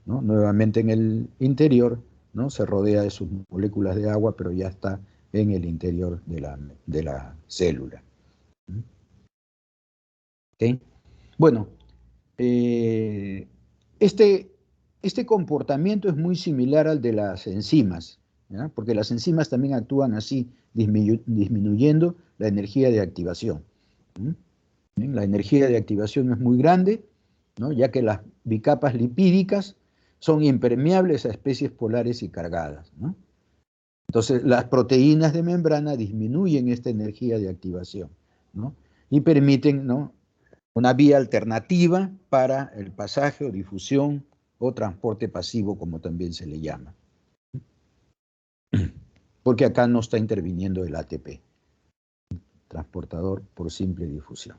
¿no? Nuevamente en el interior, ¿no?, se rodea de sus moléculas de agua, pero ya está en el interior de la célula. ¿Okay? Bueno, este comportamiento es muy similar al de las enzimas, ¿ya?, porque las enzimas también actúan así, disminuyendo la energía de activación. La energía de activación es muy grande, ¿no?, ya que las bicapas lipídicas son impermeables a especies polares y cargadas, ¿no? Entonces, las proteínas de membrana disminuyen esta energía de activación, ¿no? Y permiten, ¿no?, una vía alternativa para el pasaje o difusión o transporte pasivo, como también se le llama. Porque acá no está interviniendo el ATP, transportador por simple difusión.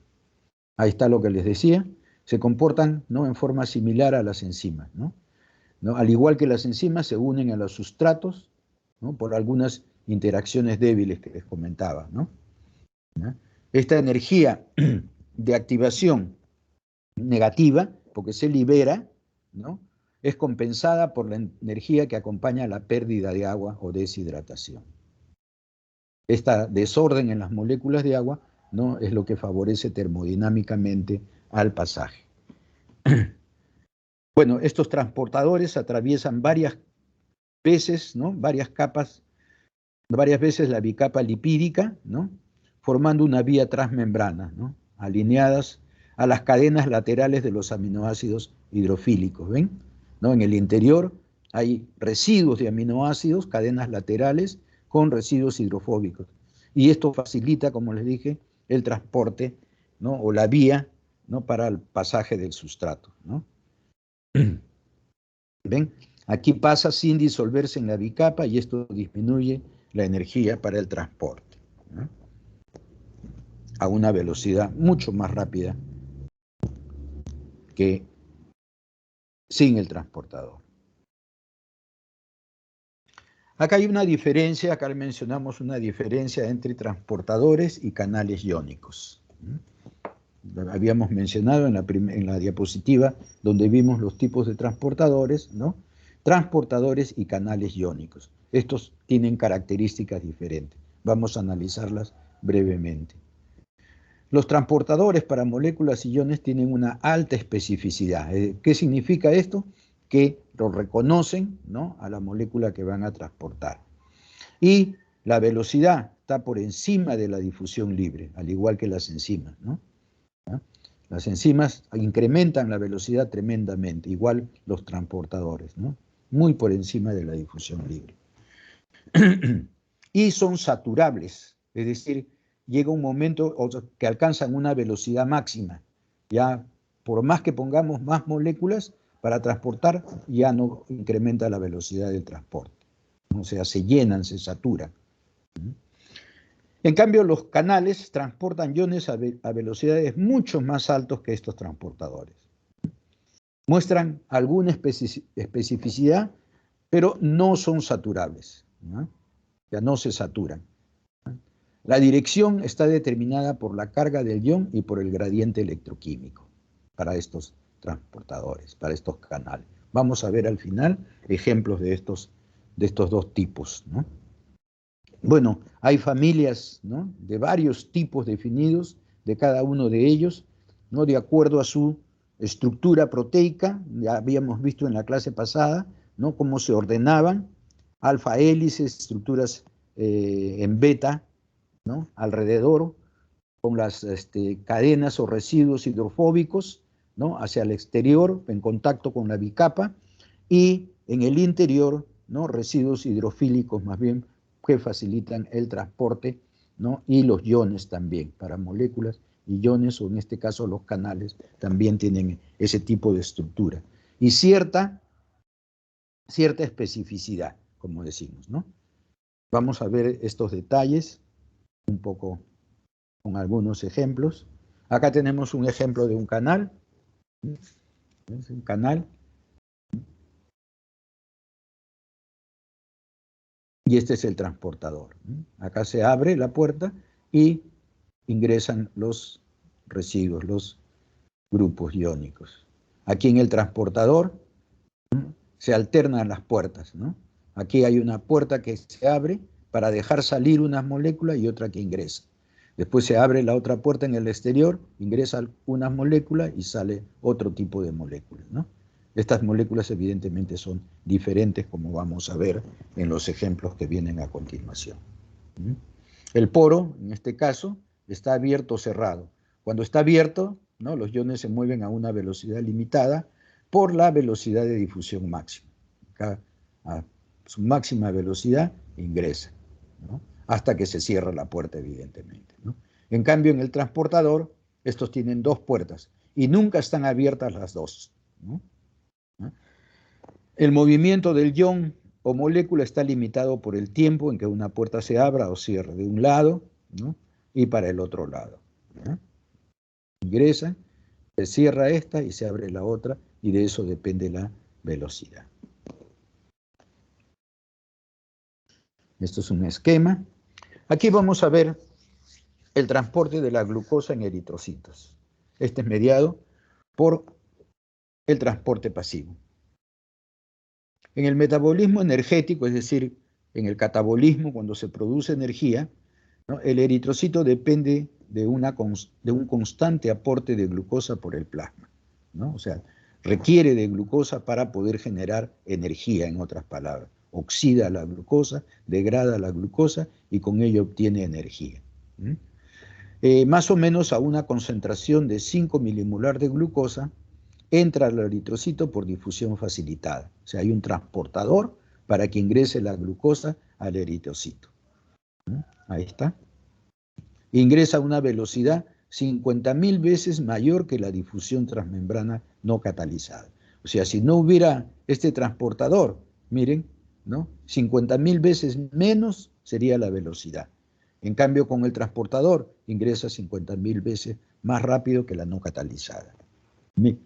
Ahí está lo que les decía, se comportan, ¿no?, en forma similar a las enzimas, ¿no? Al igual que las enzimas se unen a los sustratos, ¿no?, por algunas interacciones débiles que les comentaba, ¿no? Esta energía de activación negativa, porque se libera, ¿no?, es compensada por la energía que acompaña la pérdida de agua o deshidratación. Esta desorden en las moléculas de agua, ¿no?, es lo que favorece termodinámicamente al pasaje. Bueno, estos transportadores atraviesan varias veces, ¿no?, varias veces la bicapa lipídica, ¿no?, formando una vía transmembrana, ¿no?, alineadas a las cadenas laterales de los aminoácidos hidrofílicos, ¿ven? ¿No? En el interior hay residuos de aminoácidos, cadenas laterales con residuos hidrofóbicos. Y esto facilita, como les dije, el transporte, ¿no?, o la vía, ¿no?, para el pasaje del sustrato, ¿no? ¿Ven? Aquí pasa sin disolverse en la bicapa y esto disminuye la energía para el transporte, ¿no?, a una velocidad mucho más rápida que sin el transportador. Acá hay una diferencia, acá mencionamos una diferencia entre transportadores y canales iónicos. Habíamos mencionado en la diapositiva donde vimos los tipos de transportadores, ¿no?, transportadores y canales iónicos. Estos tienen características diferentes. Vamos a analizarlas brevemente. Los transportadores para moléculas y iones tienen una alta especificidad. ¿Qué significa esto? Que lo reconocen, ¿no?, a la molécula que van a transportar. Y la velocidad está por encima de la difusión libre, al igual que las enzimas, ¿no? Las enzimas incrementan la velocidad tremendamente, igual los transportadores, ¿no?, muy por encima de la difusión libre. Y son saturables, es decir, llega un momento que alcanzan una velocidad máxima. Ya, por más que pongamos más moléculas para transportar, ya no incrementa la velocidad del transporte. O sea, se llenan, se saturan. En cambio, los canales transportan iones a velocidades mucho más altas que estos transportadores. Muestran alguna especificidad, pero no son saturables, ¿no? Ya no se saturan. La dirección está determinada por la carga del ion y por el gradiente electroquímico para estos transportadores, para estos canales. Vamos a ver al final ejemplos de estos dos tipos, ¿no? Bueno, hay familias, ¿no?, de varios tipos definidos de cada uno de ellos, ¿no?, de acuerdo a su estructura proteica. Ya habíamos visto en la clase pasada, ¿no?, cómo se ordenaban: alfa hélices, estructuras en beta, ¿no?, alrededor, con las cadenas o residuos hidrofóbicos, ¿no?, hacia el exterior, en contacto con la bicapa, y en el interior, ¿no?, residuos hidrofílicos más bien, que facilitan el transporte, ¿no?, y los iones también, para moléculas y iones, o en este caso los canales, también tienen ese tipo de estructura. Y cierta especificidad, como decimos, ¿no? Vamos a ver estos detalles un poco con algunos ejemplos. Acá tenemos un ejemplo de un canal. Es un canal. Y este es el transportador. Acá se abre la puerta y ingresan los residuos, los grupos iónicos. Aquí en el transportador se alternan las puertas, ¿no? Aquí hay una puerta que se abre para dejar salir unas moléculas y otra que ingresa. Después se abre la otra puerta en el exterior, ingresa unas moléculas y sale otro tipo de moléculas, ¿no? Estas moléculas evidentemente son diferentes, como vamos a ver en los ejemplos que vienen a continuación. El poro, en este caso, está abierto o cerrado. Cuando está abierto, ¿no?, los iones se mueven a una velocidad limitada por la velocidad de difusión máxima. Acá, a su máxima velocidad, ingresa, ¿no? Hasta que se cierra la puerta, evidentemente, ¿no? En cambio, en el transportador, estos tienen dos puertas y nunca están abiertas las dos, ¿no? El movimiento del ion o molécula está limitado por el tiempo en que una puerta se abra o cierre de un lado, ¿no? Y para el otro lado, ¿no? Ingresa, se cierra esta y se abre la otra, y de eso depende la velocidad. Esto es un esquema. Aquí vamos a ver el transporte de la glucosa en eritrocitos. Este es mediado por el transporte pasivo. En el metabolismo energético, es decir, en el catabolismo, cuando se produce energía, ¿no? El eritrocito depende de un constante aporte de glucosa por el plasma, ¿no? O sea, requiere de glucosa para poder generar energía, en otras palabras. Oxida la glucosa, degrada la glucosa y con ello obtiene energía. Más o menos a una concentración de 5 milimolar de glucosa entra al eritrocito por difusión facilitada. O sea, hay un transportador para que ingrese la glucosa al eritrocito. Ahí está. Ingresa a una velocidad 50.000 veces mayor que la difusión transmembrana no catalizada. O sea, si no hubiera este transportador, miren, ¿no? 50.000 veces menos sería la velocidad. En cambio, con el transportador ingresa 50.000 veces más rápido que la no catalizada.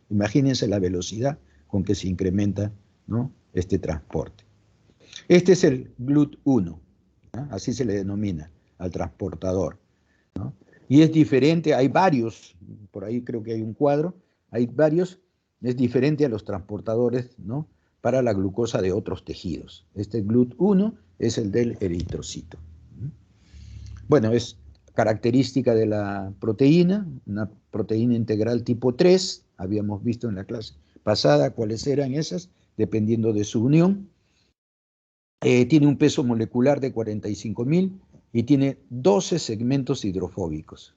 Imagínense la velocidad con que se incrementa, ¿no? Este transporte. Este es el GLUT1, ¿no? Así se le denomina al transportador, ¿no? Y es diferente, hay varios, por ahí creo que hay un cuadro, hay varios, es diferente a los transportadores, ¿no? Para la glucosa de otros tejidos. Este GLUT1 es el del eritrocito. Bueno, es característica de la proteína, una proteína integral tipo 3, habíamos visto en la clase pasada cuáles eran esas, dependiendo de su unión. Tiene un peso molecular de 45.000 y tiene 12 segmentos hidrofóbicos.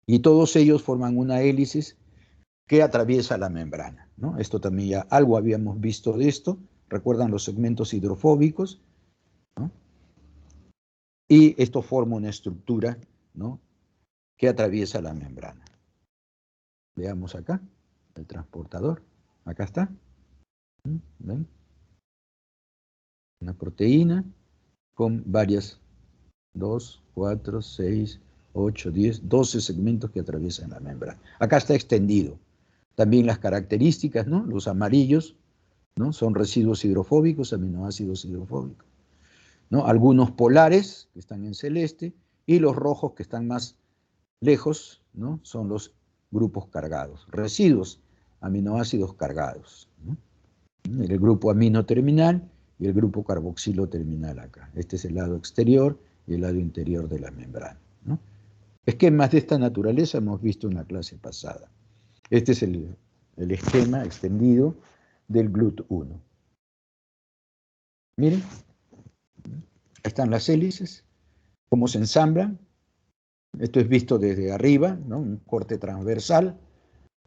Y todos ellos forman una hélice que atraviesa la membrana, ¿no? Esto también ya algo habíamos visto de esto. ¿Recuerdan los segmentos hidrofóbicos? ¿No? Y esto forma una estructura, ¿no? Que atraviesa la membrana. Veamos acá, el transportador. Acá está. ¿Ven? Una proteína con varias, 2, 4, 6, 8, 10, 12 segmentos que atraviesan la membrana. Acá está extendido. También las características, ¿no? Los amarillos, ¿no? Son residuos hidrofóbicos, aminoácidos hidrofóbicos, ¿no? Algunos polares, que están en celeste, y los rojos, que están más lejos, ¿no? Son los grupos cargados, residuos aminoácidos cargados, ¿no? El grupo amino terminal y el grupo carboxilo terminal acá. Este es el lado exterior y el lado interior de la membrana, ¿no? Esquemas de esta naturaleza hemos visto en la clase pasada. Este es el esquema extendido del GLUT1. Miren, ahí están las hélices, cómo se ensamblan. Esto es visto desde arriba, ¿no? Un corte transversal,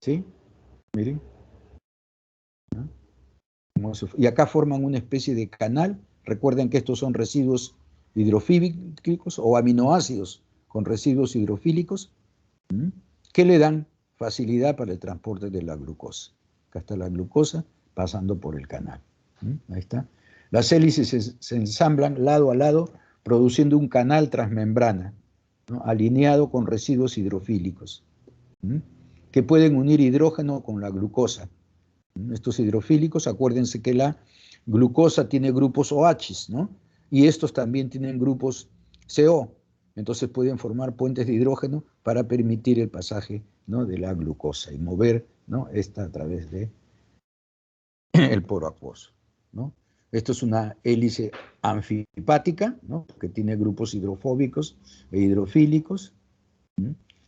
¿sí? Miren. ¿No? Y acá forman una especie de canal. Recuerden que estos son residuos hidrofílicos o aminoácidos con residuos hidrofílicos, que le dan facilidad para el transporte de la glucosa. Acá está la glucosa pasando por el canal. Ahí está. Las hélices se ensamblan lado a lado, produciendo un canal transmembrana, ¿no? Alineado con residuos hidrofílicos, que pueden unir hidrógeno con la glucosa. Estos hidrofílicos, acuérdense que la glucosa tiene grupos OH, ¿no? Y estos también tienen grupos CO. Entonces pueden formar puentes de hidrógeno para permitir el pasaje, ¿no? De la glucosa y mover, ¿no? Esta a través de el poro acuoso, ¿no? Esto es una hélice anfipática, ¿no? Que tiene grupos hidrofóbicos e hidrofílicos.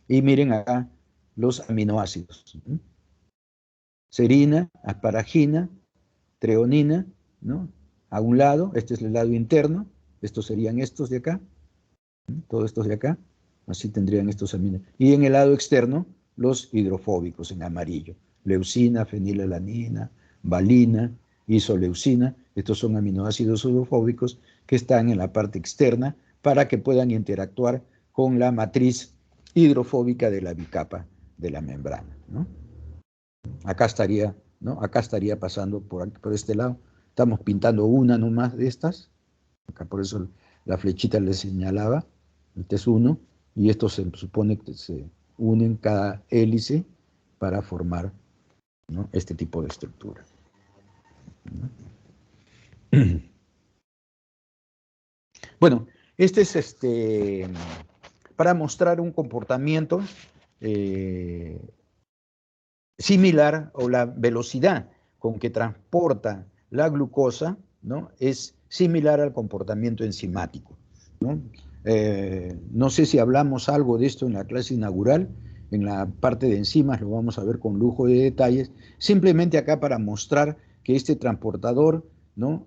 Y miren acá los aminoácidos. Serina, asparagina, treonina, ¿no? A un lado, este es el lado interno, estos serían estos de acá, todos estos de acá, así tendrían estos aminoácidos. Y en el lado externo, los hidrofóbicos en amarillo, leucina, fenilalanina, valina, isoleucina, estos son aminoácidos hidrofóbicos que están en la parte externa para que puedan interactuar con la matriz hidrofóbica de la bicapa de la membrana, ¿no? Acá estaría, ¿no? Acá estaría pasando por este lado. Estamos pintando una nomás de estas. Acá por eso la flechita les señalaba. Este es uno. Y estos se supone que se unen cada hélice para formar, ¿no?, este tipo de estructura, ¿no? Bueno, este es para mostrar un comportamiento similar, o la velocidad con que transporta la glucosa, ¿no?, es similar al comportamiento enzimático, ¿no? No sé si hablamos algo de esto en la clase inaugural. En la parte de enzimas lo vamos a ver con lujo de detalles, simplemente acá para mostrar que este transportador, ¿no?,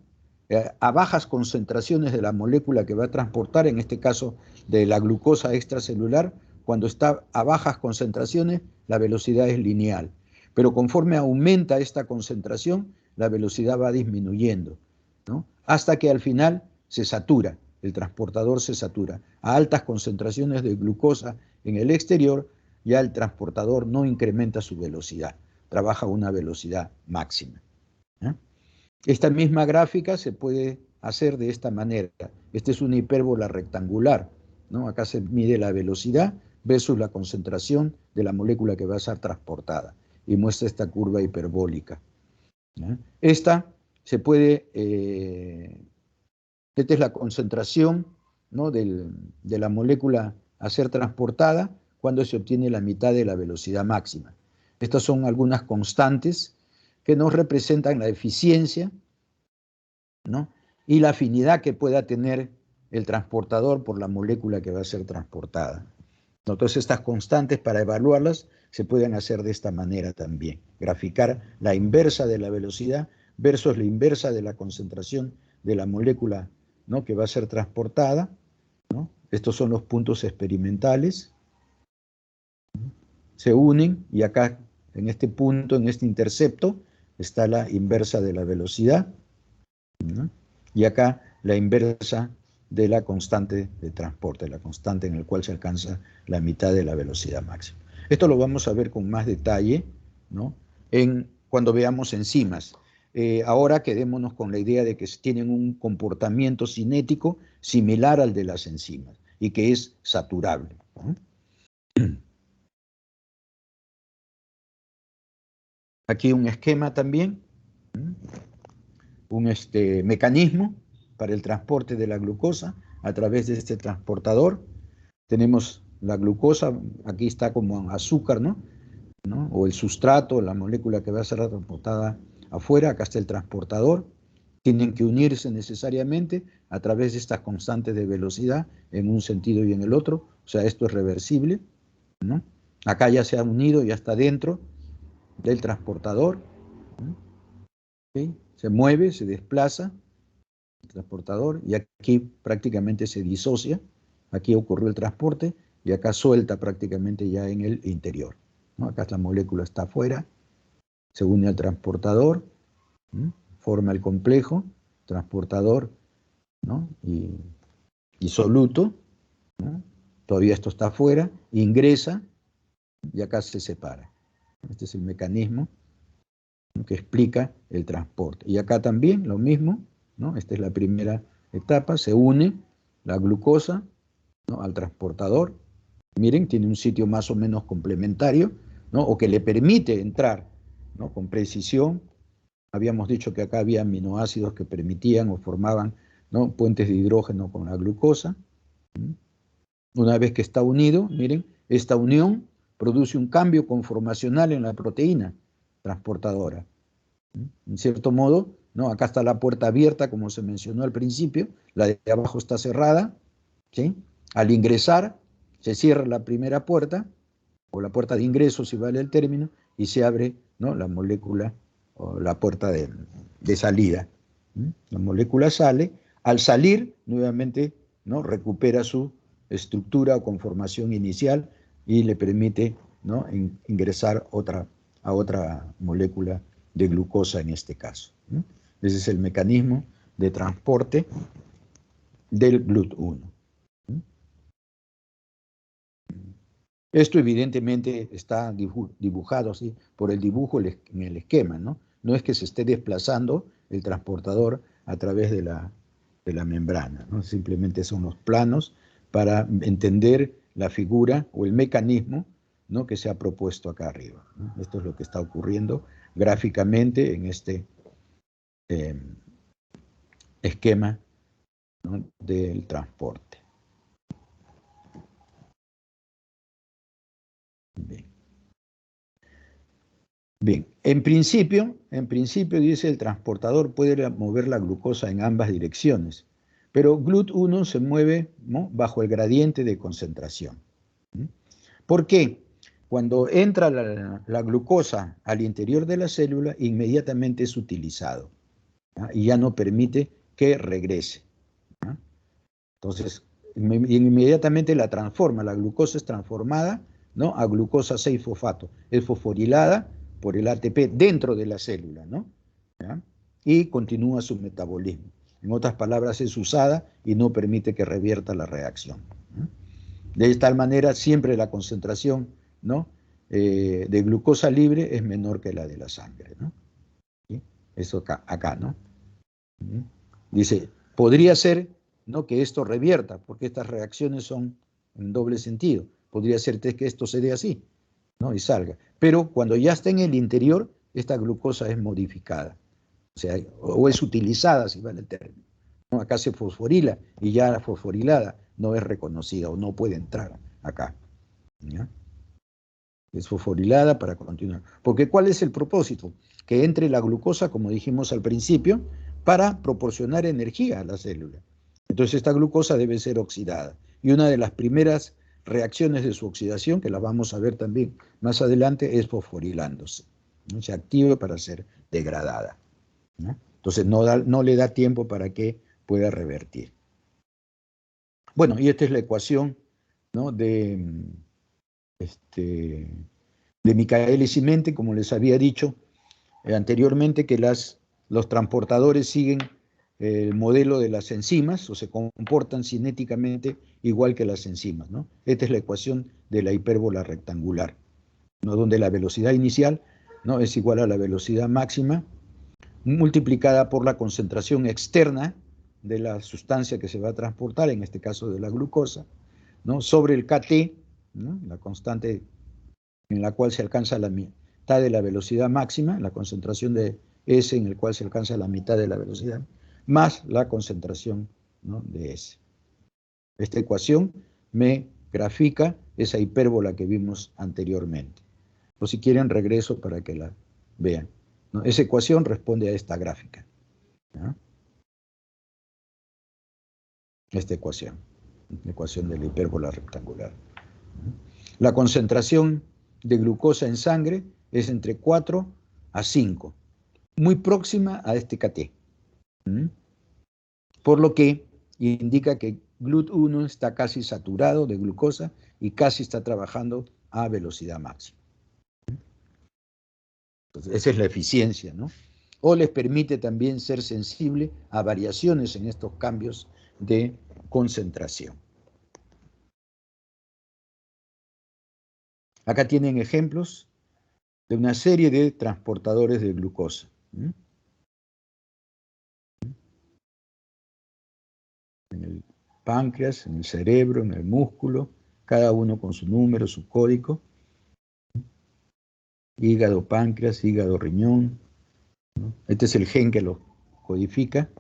a bajas concentraciones de la molécula que va a transportar, en este caso de la glucosa extracelular, cuando está a bajas concentraciones, la velocidad es lineal. Pero conforme aumenta esta concentración, la velocidad va disminuyendo, ¿no?, hasta que al final se satura, el transportador se satura. A altas concentraciones de glucosa en el exterior, ya el transportador no incrementa su velocidad, trabaja a una velocidad máxima, ¿eh? Esta misma gráfica se puede hacer de esta manera. Esta es una hipérbola rectangular, ¿no? Acá se mide la velocidad versus la concentración de la molécula que va a ser transportada, y muestra esta curva hiperbólica, ¿eh? Esta se puede, esta es la concentración, ¿no?, de la molécula a ser transportada cuando se obtiene la mitad de la velocidad máxima. Estas son algunas constantes que nos representan la eficiencia, ¿no?, y la afinidad que pueda tener el transportador por la molécula que va a ser transportada. Entonces estas constantes, para evaluarlas, se pueden hacer de esta manera también. Graficar la inversa de la velocidad versus la inversa de la concentración de la molécula, ¿no?, que va a ser transportada, ¿no? Estos son los puntos experimentales. Se unen y acá, en este punto, en este intercepto, está la inversa de la velocidad, ¿no?, y acá la inversa de la constante de transporte, la constante en la cual se alcanza la mitad de la velocidad máxima. Esto lo vamos a ver con más detalle, ¿no?, cuando veamos enzimas. Ahora quedémonos con la idea de que tienen un comportamiento cinético similar al de las enzimas y que es saturable, ¿no? Aquí un esquema también, un mecanismo para el transporte de la glucosa a través de este transportador. Tenemos la glucosa, aquí está como azúcar, ¿no? O el sustrato, la molécula que va a ser transportada afuera. Acá está el transportador. Tienen que unirse necesariamente a través de estas constantes de velocidad en un sentido y en el otro. O sea, esto es reversible, ¿no? Acá ya se ha unido, ya está dentro del transportador, ¿no? ¿Sí? Se mueve, se desplaza el transportador, y aquí prácticamente se disocia. Aquí ocurrió el transporte y acá suelta prácticamente ya en el interior, ¿no? Acá la molécula está afuera, se une al transportador, ¿no?, forma el complejo transportador, ¿no?, y soluto, ¿no? Todavía esto está afuera, ingresa y acá se separa. Este es el mecanismo, ¿no?, que explica el transporte. Y acá también lo mismo, ¿no? Esta es la primera etapa, se une la glucosa, ¿no?, al transportador. Miren, tiene un sitio más o menos complementario, ¿no?, o que le permite entrar, ¿no?, con precisión. Habíamos dicho que acá había aminoácidos que permitían o formaban, ¿no?, puentes de hidrógeno con la glucosa. Una vez que está unido, miren, esta unión produce un cambio conformacional en la proteína transportadora. En cierto modo, ¿no?, acá está la puerta abierta, como se mencionó al principio, la de abajo está cerrada, ¿sí? Al ingresar, se cierra la primera puerta, o la puerta de ingreso, si vale el término, y se abre, ¿no?, la molécula, o la puerta de salida. La molécula sale, al salir, nuevamente, ¿no?, recupera su estructura o conformación inicial y le permite, ¿no?, ingresar a otra molécula de glucosa en este caso, ¿no? Ese es el mecanismo de transporte del GLUT1. Esto evidentemente está dibujado así por el dibujo en el esquema, ¿no? No es que se esté desplazando el transportador a través de la membrana, ¿no? Simplemente son los planos para entender la figura o el mecanismo, ¿no?, que se ha propuesto acá arriba, ¿no? Esto es lo que está ocurriendo gráficamente en este esquema, ¿no?, del transporte. Bien, en principio dice el transportador puede mover la glucosa en ambas direcciones, pero GLUT1 se mueve, ¿no?, bajo el gradiente de concentración. ¿Por qué? Cuando entra la glucosa al interior de la célula, inmediatamente es utilizado, ¿no?, y ya no permite que regrese, ¿no? Entonces, inmediatamente la transforma, la glucosa es transformada, ¿no?, a glucosa 6-fosfato, es fosforilada por el ATP dentro de la célula, ¿no? ¿Ya? Y continúa su metabolismo. En otras palabras, es usada y no permite que revierta la reacción, ¿no? De tal manera, siempre la concentración, ¿no?, de glucosa libre es menor que la de la sangre, ¿no? ¿Sí? Eso acá, ¿no? Dice, podría ser, ¿no?, que esto revierta, porque estas reacciones son en doble sentido. Podría ser que esto se dé así, ¿no?, y salga. Pero cuando ya está en el interior, esta glucosa es modificada. O sea, o es utilizada, si vale el término, ¿no? Acá se fosforila y ya la fosforilada no es reconocida o no puede entrar acá, ¿ya? Es fosforilada para continuar. Porque ¿cuál es el propósito? Que entre la glucosa, como dijimos al principio, para proporcionar energía a la célula. Entonces esta glucosa debe ser oxidada. Y una de las primeras reacciones de su oxidación, que la vamos a ver también más adelante, es fosforilándose, ¿no? Se activa para ser degradada, ¿no? Entonces no le da tiempo para que pueda revertir. Bueno, y esta es la ecuación, ¿no?, de Michaelis y Menten, como les había dicho anteriormente, que los transportadores siguen el modelo de las enzimas o se comportan cinéticamente igual que las enzimas, ¿no? Esta es la ecuación de la hipérbola rectangular, ¿no?, donde la velocidad inicial, ¿no?, es igual a la velocidad máxima multiplicada por la concentración externa de la sustancia que se va a transportar, en este caso de la glucosa, ¿no?, sobre el Kt, ¿no?, la constante en la cual se alcanza la mitad de la velocidad máxima, la concentración de S en el cual se alcanza la mitad de la velocidad, más la concentración, ¿no?, de S. Esta ecuación me grafica esa hipérbola que vimos anteriormente. O si quieren, regreso para que la vean, ¿no? Esa ecuación responde a esta gráfica, ¿no? Esta ecuación, la ecuación de la hipérbola rectangular. La concentración de glucosa en sangre es entre 4 a 5, muy próxima a este Kt. Por lo que indica que GLUT1 está casi saturado de glucosa y casi está trabajando a velocidad máxima. Entonces, esa es la eficiencia, ¿no? O les permite también ser sensible a variaciones en estos cambios de concentración. Acá tienen ejemplos de una serie de transportadores de glucosa. En el páncreas, en el cerebro, en el músculo, cada uno con su número, su código. Hígado, páncreas, hígado, riñón, ¿no? Este es el gen que lo codifica,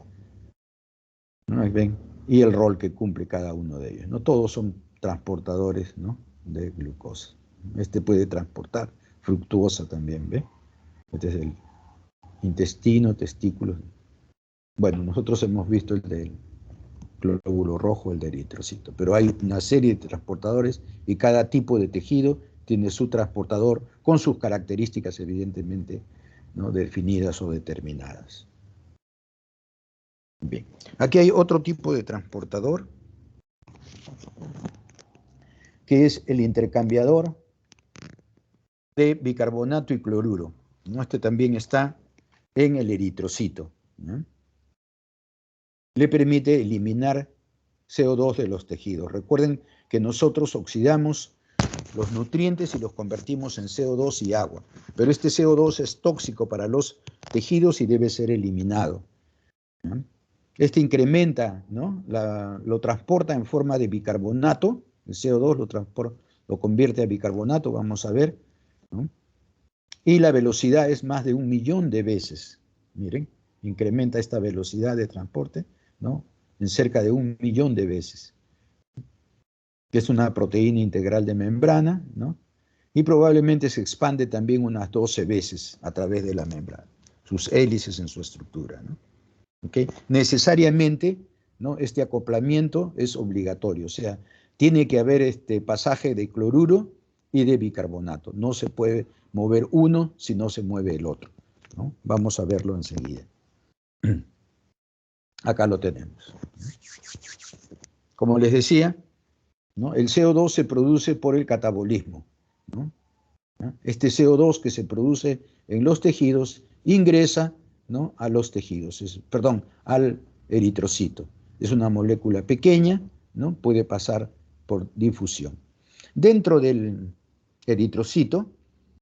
¿no? Ahí ven, y el rol que cumple cada uno de ellos, ¿no? Todos son transportadores, ¿no?, de glucosa. Este puede transportar fructuosa también, ¿ve? Este es el intestino, testículos. Bueno, nosotros hemos visto el del glóbulo rojo, el de eritrocito, pero hay una serie de transportadores y cada tipo de tejido tiene su transportador con sus características evidentemente, ¿no?, definidas o determinadas. Bien, aquí hay otro tipo de transportador que es el intercambiador de bicarbonato y cloruro, ¿no? Este también está en el eritrocito, ¿no? Le permite eliminar CO2 de los tejidos. Recuerden que nosotros oxidamos los nutrientes y los convertimos en CO2 y agua, pero este CO2 es tóxico para los tejidos y debe ser eliminado, ¿no? Este incrementa, ¿no? Lo transporta en forma de bicarbonato, el CO2 lo convierte a bicarbonato, vamos a ver, ¿no? Y la velocidad es más de 1 millón de veces. Miren, incrementa esta velocidad de transporte, ¿no? En cerca de 1 millón de veces. Que es una proteína integral de membrana, ¿no? Y probablemente se expande también unas 12 veces a través de la membrana, sus hélices en su estructura, ¿no? ¿Okay? Necesariamente, ¿no? Este acoplamiento es obligatorio, o sea, tiene que haber este pasaje de cloruro y de bicarbonato. No se puede mover uno si no se mueve el otro, ¿no? Vamos a verlo enseguida. Acá lo tenemos. Como les decía, ¿no? El CO2 se produce por el catabolismo, ¿no? Este CO2 que se produce en los tejidos ingresa, ¿no? A los tejidos, al eritrocito. Es una molécula pequeña, ¿no? Puede pasar por difusión. Dentro del eritrocito,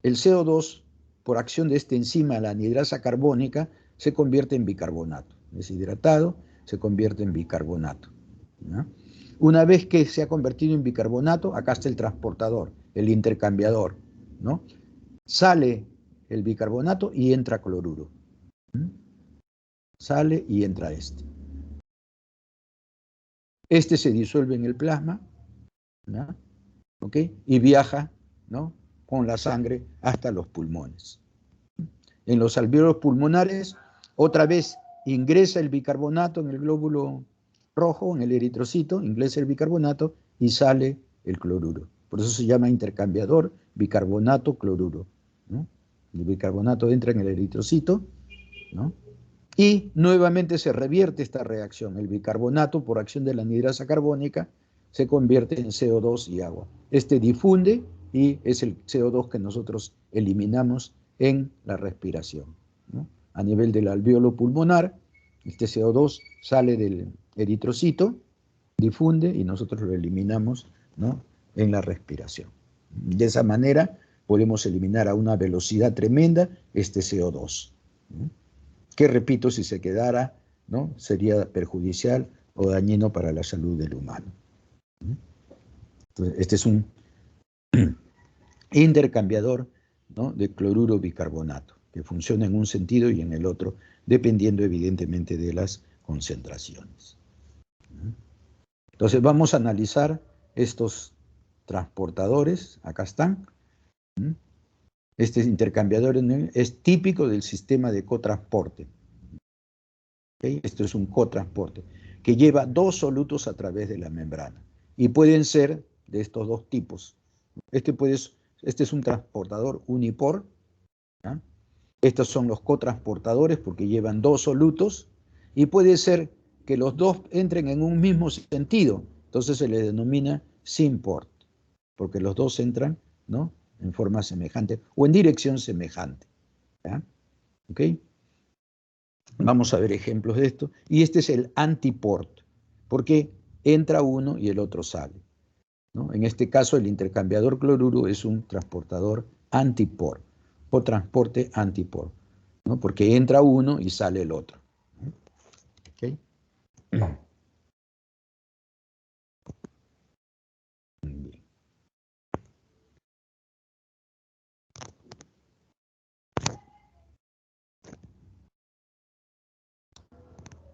el CO2, por acción de esta enzima, la anhidrasa carbónica, se convierte en bicarbonato. Deshidratado, se convierte en bicarbonato, ¿no? Una vez que se ha convertido en bicarbonato, acá está el transportador, el intercambiador, ¿no? Sale el bicarbonato y entra cloruro. Sale y entra este. Este se disuelve en el plasma, ¿no? ¿Ok? Y viaja, ¿no? Con la sangre hasta los pulmones. En los alvéolos pulmonares, otra vez ingresa el bicarbonato en el glóbulo rojo, en el eritrocito, ingresa el bicarbonato y sale el cloruro. Por eso se llama intercambiador bicarbonato-cloruro, ¿no? El bicarbonato entra en el eritrocito, ¿no? Y nuevamente se revierte esta reacción. El bicarbonato, por acción de la anhidrasa carbónica, se convierte en CO2 y agua. Este difunde y es el CO2 que nosotros eliminamos en la respiración, ¿no? A nivel del alvéolo pulmonar, este CO2 sale del eritrocito, difunde y nosotros lo eliminamos, ¿no? En la respiración. De esa manera podemos eliminar a una velocidad tremenda este CO2, ¿no? Que, repito, si se quedara, ¿no? Sería perjudicial o dañino para la salud del humano. Entonces, este es un intercambiador, ¿no? De cloruro bicarbonato, que funciona en un sentido y en el otro, dependiendo evidentemente de las concentraciones. Entonces vamos a analizar estos transportadores, acá están. Este intercambiador es típico del sistema de cotransporte. ¿Okay? Esto es un cotransporte que lleva 2 solutos a través de la membrana y pueden ser de estos 2 tipos. Este es un transportador unipor, ¿ya? Estos son los cotransportadores porque llevan 2 solutos y puede ser que los 2 entren en un mismo sentido, entonces se le denomina symport, porque los 2 entran, ¿no? En forma semejante o en dirección semejante, ¿ya? ¿Ok? Vamos a ver ejemplos de esto. Y este es el antiport, porque entra uno y el otro sale, ¿no? En este caso el intercambiador cloruro es un transportador antipor o transporte antipor, ¿no? Porque entra uno y sale el otro. ¿Okay? Bien.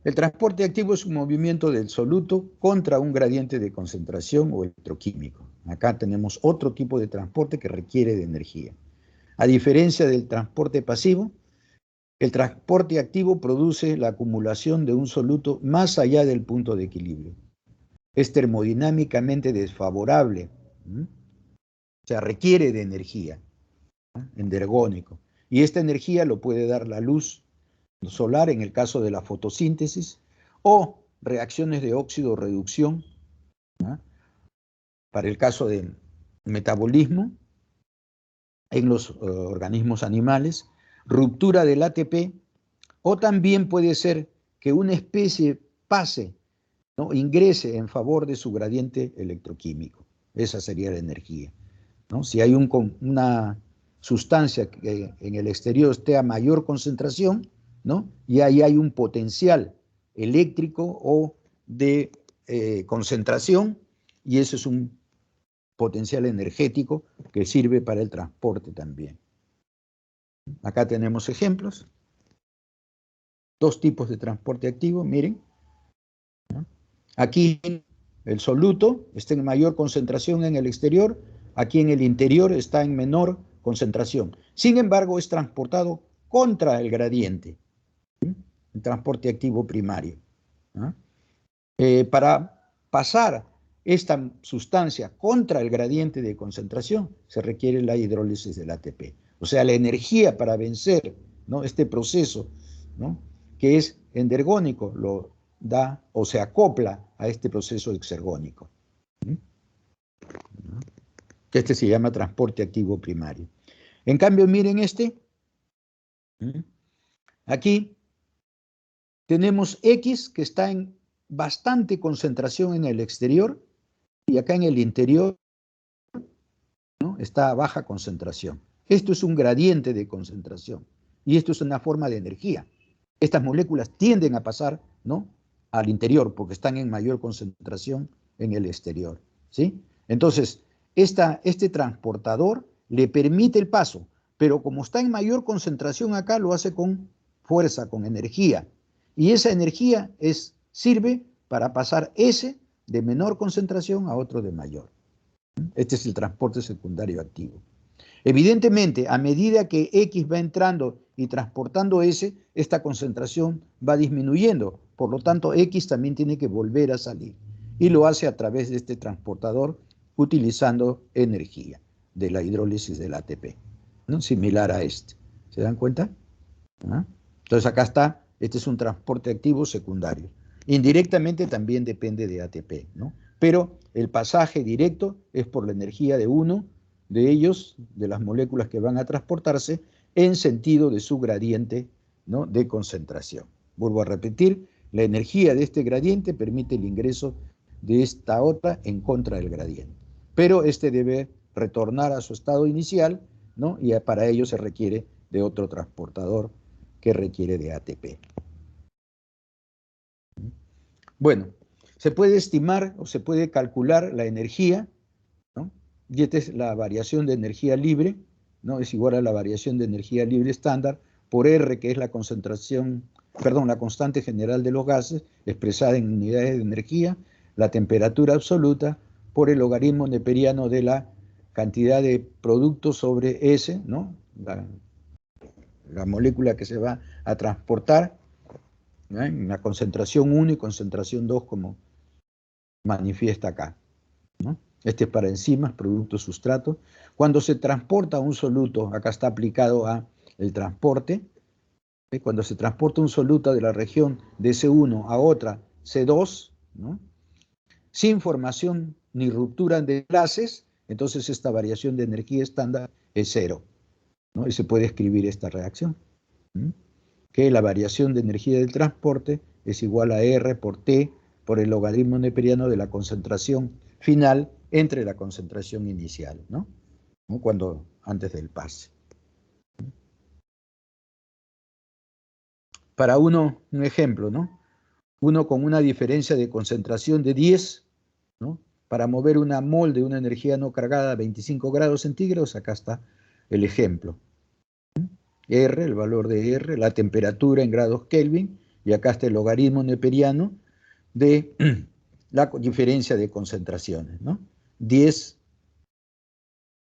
El transporte activo es un movimiento del soluto contra un gradiente de concentración o electroquímico. Acá tenemos otro tipo de transporte que requiere de energía. A diferencia del transporte pasivo, el transporte activo produce la acumulación de un soluto más allá del punto de equilibrio. Es termodinámicamente desfavorable, o sea, requiere de energía, ¿no? Endergónico. Y esta energía lo puede dar la luz solar en el caso de la fotosíntesis o reacciones de óxido-reducción, ¿no? Para el caso del metabolismo en los organismos animales, ruptura del ATP, o también puede ser que una especie pase ¿no?, ingrese en favor de su gradiente electroquímico. Esa sería la energía, ¿no? Si hay una sustancia que en el exterior esté a mayor concentración, ¿no?, y ahí hay un potencial eléctrico o de concentración, y eso es un potencial energético que sirve para el transporte también. Acá tenemos ejemplos. Dos tipos de transporte activo, miren. Aquí el soluto está en mayor concentración en el exterior, aquí en el interior está en menor concentración. Sin embargo, es transportado contra el gradiente, el transporte activo primario. Para pasar esta sustancia contra el gradiente de concentración, se requiere la hidrólisis del ATP. O sea, la energía para vencer, ¿no?, este proceso, ¿no?, que es endergónico, lo da o se acopla a este proceso exergónico. Que este se llama transporte activo primario. En cambio, miren este. Aquí tenemos X que está en bastante concentración en el exterior y acá en el interior, ¿no?, está a baja concentración. Esto es un gradiente de concentración y esto es una forma de energía. Estas moléculas tienden a pasar, ¿no?, al interior porque están en mayor concentración en el exterior, ¿sí? Entonces, este transportador le permite el paso, pero como está en mayor concentración acá, lo hace con fuerza, con energía. Y esa energía sirve para pasar ese de menor concentración a otro de mayor. Este es el transporte secundario activo. Evidentemente, a medida que X va entrando y transportando S, esta concentración va disminuyendo. Por lo tanto, X también tiene que volver a salir. Y lo hace a través de este transportador utilizando energía de la hidrólisis del ATP, ¿no?, similar a este. ¿Se dan cuenta? Entonces acá está, este es un transporte activo secundario. Indirectamente también depende de ATP, ¿no? Pero el pasaje directo es por la energía de uno de ellos, de las moléculas que van a transportarse, en sentido de su gradiente, ¿no?, de concentración. Vuelvo a repetir, la energía de este gradiente permite el ingreso de esta otra en contra del gradiente. Pero este debe retornar a su estado inicial, ¿no?, y para ello se requiere de otro transportador que requiere de ATP. Bueno, se puede estimar o se puede calcular la energía, ¿no?, y esta es la variación de energía libre, ¿no?, es igual a la variación de energía libre estándar por R, que es la concentración, perdón, la constante general de los gases, expresada en unidades de energía, la temperatura absoluta, por el logaritmo neperiano de la cantidad de producto sobre S, ¿no?, la molécula que se va a transportar, en la concentración 1 y concentración 2, como manifiesta acá, ¿no? Este es para enzimas, producto, sustrato. Cuando se transporta un soluto, acá está aplicado a el transporte, cuando se transporta un soluto de la región de C1 a otra C2, ¿no?, sin formación ni ruptura de enlaces, entonces esta variación de energía estándar es 0, ¿no? Y se puede escribir esta reacción, ¿no?, que la variación de energía del transporte es igual a R por T por el logaritmo neperiano de la concentración final entre la concentración inicial, ¿no?, antes del pase. Para un ejemplo, ¿no?, uno con una diferencia de concentración de 10, ¿no?, para mover una mol de una energía no cargada a 25 grados centígrados, acá está el ejemplo. R, el valor de R, la temperatura en grados Kelvin, y acá está el logaritmo neperiano de la diferencia de concentraciones, ¿no? 10,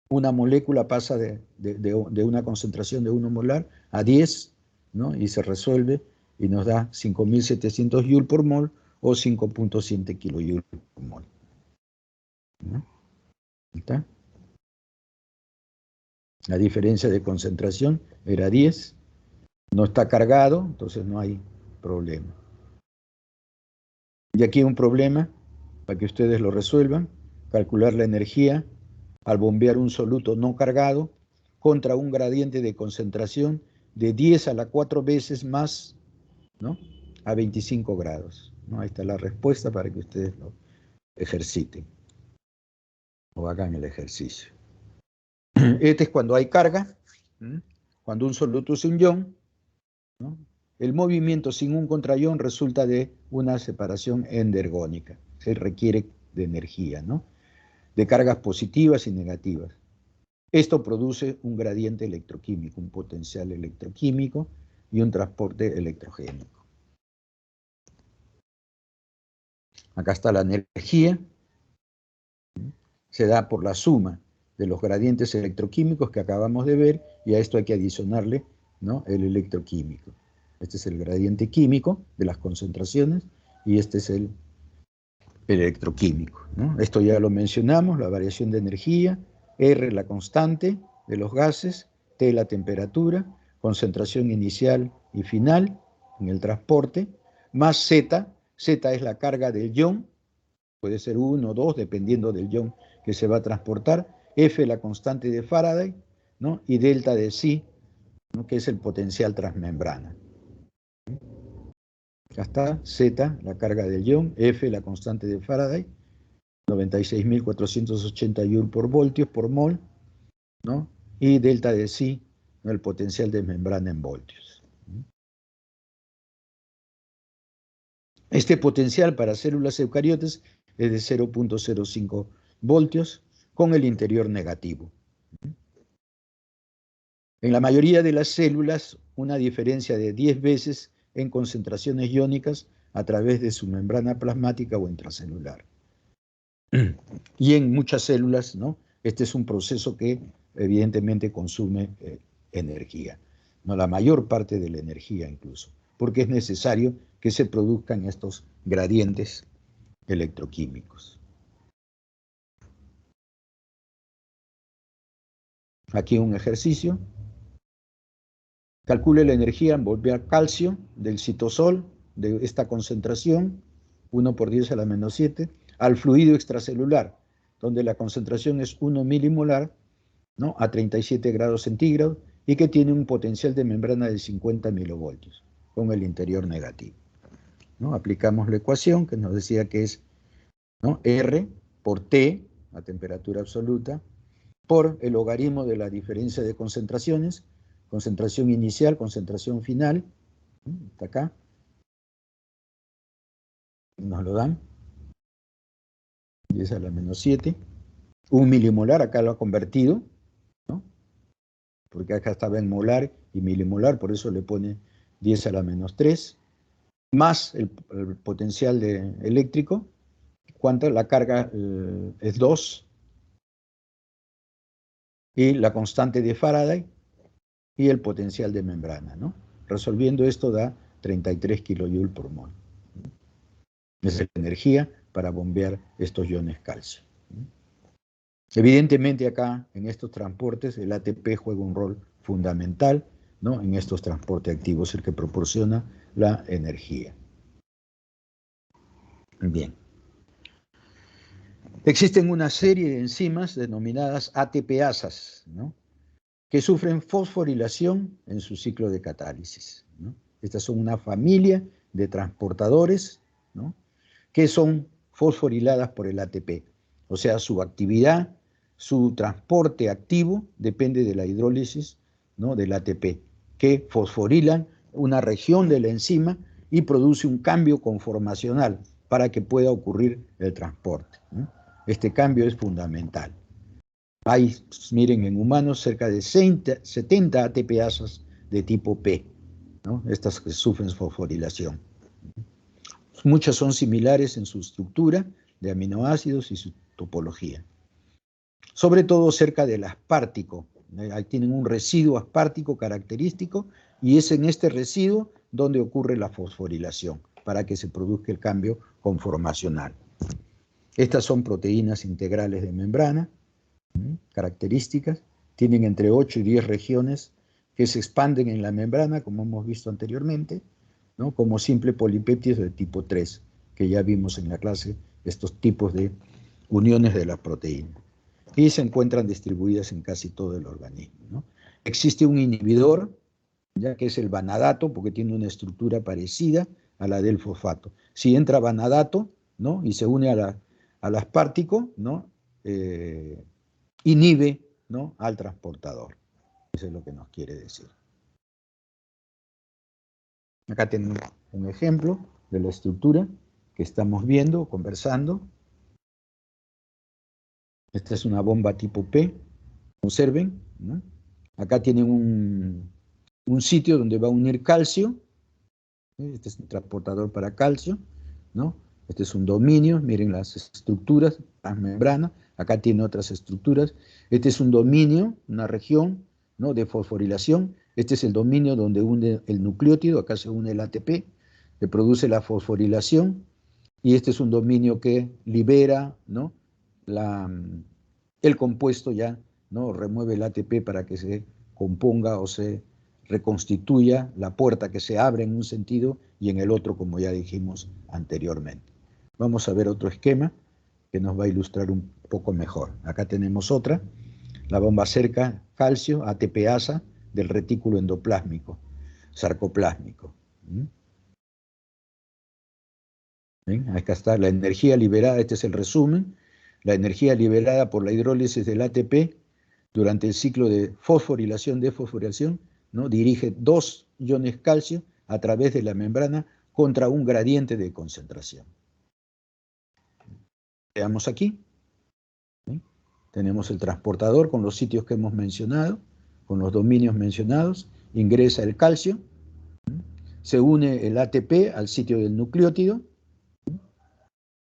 una molécula pasa de una concentración de 1 molar a 10, ¿no?, y se resuelve y nos da 5.700 joule por mol o 5.7 kilojoule por mol, ¿no? ¿Está? La diferencia de concentración era 10, no está cargado, entonces no hay problema. Y aquí un problema, para que ustedes lo resuelvan, calcular la energía al bombear un soluto no cargado contra un gradiente de concentración de 10 a la 4 veces más, ¿no?, a 25 grados. ¿no? Ahí está la respuesta para que ustedes lo ejerciten o hagan el ejercicio. Este es cuando hay carga, cuando un soluto es un ion, ¿no? El movimiento sin un contraión resulta de una separación endergónica. Se requiere de energía, ¿no? De cargas positivas y negativas. Esto produce un gradiente electroquímico, un potencial electroquímico y un transporte electrogénico. Acá está la energía. Se da por la suma de los gradientes electroquímicos que acabamos de ver, y a esto hay que adicionarle, ¿no?, el electroquímico. Este es el gradiente químico de las concentraciones y este es el electroquímico, ¿no? Esto ya lo mencionamos, la variación de energía, R la constante de los gases, T la temperatura, concentración inicial y final en el transporte, más Z, Z es la carga del ion, puede ser 1 o 2 dependiendo del ion que se va a transportar, F la constante de Faraday, ¿no?, y delta de psi, ¿no?, que es el potencial transmembrana. Acá está Z, la carga del ion, F, la constante de Faraday, 96.480 Joule por voltios por mol, ¿no? Y delta de psi, ¿no?, el potencial de membrana en voltios. Este potencial para células eucariotas es de 0.05 voltios con el interior negativo. En la mayoría de las células, una diferencia de 10 veces en concentraciones iónicas a través de su membrana plasmática o intracelular. Y en muchas células, ¿no?, este es un proceso que evidentemente consume energía, ¿no?, la mayor parte de la energía incluso, porque es necesario que se produzcan estos gradientes electroquímicos. Aquí un ejercicio. Calcule la energía en volver calcio del citosol, de esta concentración, 1 por 10 a la menos 7, al fluido extracelular, donde la concentración es 1 milimolar, ¿no?, a 37 grados centígrados, y que tiene un potencial de membrana de 50 milovoltios, con el interior negativo, ¿no? Aplicamos la ecuación que nos decía que es, ¿no?, R por T, a temperatura absoluta, por el logaritmo de la diferencia de concentraciones, concentración inicial, concentración final, está acá, nos lo dan, 10 a la menos 7, 1 milimolar, acá lo ha convertido, ¿no?, porque acá estaba en molar y milimolar, por eso le pone 10 a la menos 3, más el potencial eléctrico, ¿cuánto? La carga es 2, y la constante de Faraday, y el potencial de membrana, ¿no? Resolviendo esto da 33 kJ por mol. Es la energía para bombear estos iones calcio. Evidentemente acá, en estos transportes, el ATP juega un rol fundamental, ¿no?, en estos transportes activos, el que proporciona la energía. Bien. Existen una serie de enzimas denominadas ATPasas, ¿no?, que sufren fosforilación en su ciclo de catálisis, ¿no? Estas son una familia de transportadores, ¿no?, que son fosforiladas por el ATP. O sea, su actividad, su transporte activo depende de la hidrólisis, ¿no?, del ATP, que fosforilan una región de la enzima y produce un cambio conformacional para que pueda ocurrir el transporte, ¿no? Este cambio es fundamental. Hay, miren, en humanos cerca de 70 ATPasas de tipo P, ¿no?, estas que sufren fosforilación. Muchas son similares en su estructura de aminoácidos y su topología. Sobre todo cerca del aspartico. Ahí tienen un residuo aspartico característico y es en este residuo donde ocurre la fosforilación para que se produzca el cambio conformacional. Estas son proteínas integrales de membrana, características, tienen entre 8 y 10 regiones que se expanden en la membrana, como hemos visto anteriormente, ¿no?, como simple polipéptidos de tipo 3, que ya vimos en la clase, estos tipos de uniones de la proteína. Y se encuentran distribuidas en casi todo el organismo, ¿no? Existe un inhibidor, ya que es el vanadato, porque tiene una estructura parecida a la del fosfato. Si entra vanadato, ¿no? Y se une al aspartico, ¿no? Inhibe, ¿no? Al transportador. Eso es lo que nos quiere decir. Acá tenemos un ejemplo de la estructura que estamos viendo, conversando. Esta es una bomba tipo P, observen, ¿no? Acá tienen un sitio donde va a unir calcio. Este es un transportador para calcio, ¿no? Este es un dominio, miren las estructuras, las membranas. Acá tiene otras estructuras. Este es un dominio, una región, ¿no? De fosforilación. Este es el dominio donde une el nucleótido, acá se une el ATP, que produce la fosforilación, y este es un dominio que libera, ¿no? El compuesto ya, ¿no? Remueve el ATP para que se componga o se reconstituya la puerta que se abre en un sentido y en el otro, como ya dijimos anteriormente. Vamos a ver otro esquema que nos va a ilustrar un poco mejor. Acá tenemos otra, la bomba cerca, calcio, ATPasa, del retículo endoplásmico, sarcoplásmico. ¿Ven? Acá está la energía liberada, este es el resumen, la energía liberada por la hidrólisis del ATP durante el ciclo de fosforilación-desfosforilación, ¿no? Dirige 2 iones calcio a través de la membrana contra un gradiente de concentración. Veamos aquí. ¿Sí? Tenemos el transportador con los sitios que hemos mencionado, con los dominios mencionados, ingresa el calcio, se une el ATP al sitio del nucleótido,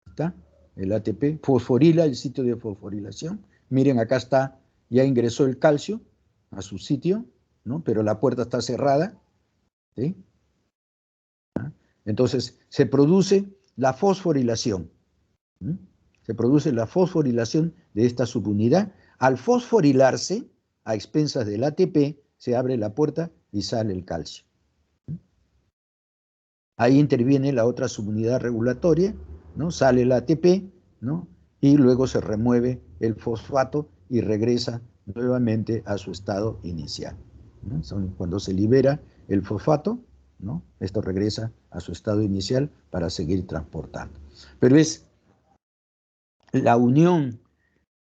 ¿está? El ATP fosforila el sitio de fosforilación. Miren, acá está, ya ingresó el calcio a su sitio, ¿no? Pero la puerta está cerrada, ¿sí? Entonces, se produce la fosforilación. Se produce la fosforilación de esta subunidad. Al fosforilarse, a expensas del ATP, se abre la puerta y sale el calcio. Ahí interviene la otra subunidad regulatoria, ¿no? Sale el ATP, ¿no? Y luego se remueve el fosfato y regresa nuevamente a su estado inicial, ¿no? Cuando se libera el fosfato, ¿no? Esto regresa a su estado inicial para seguir transportando. Pero es la unión,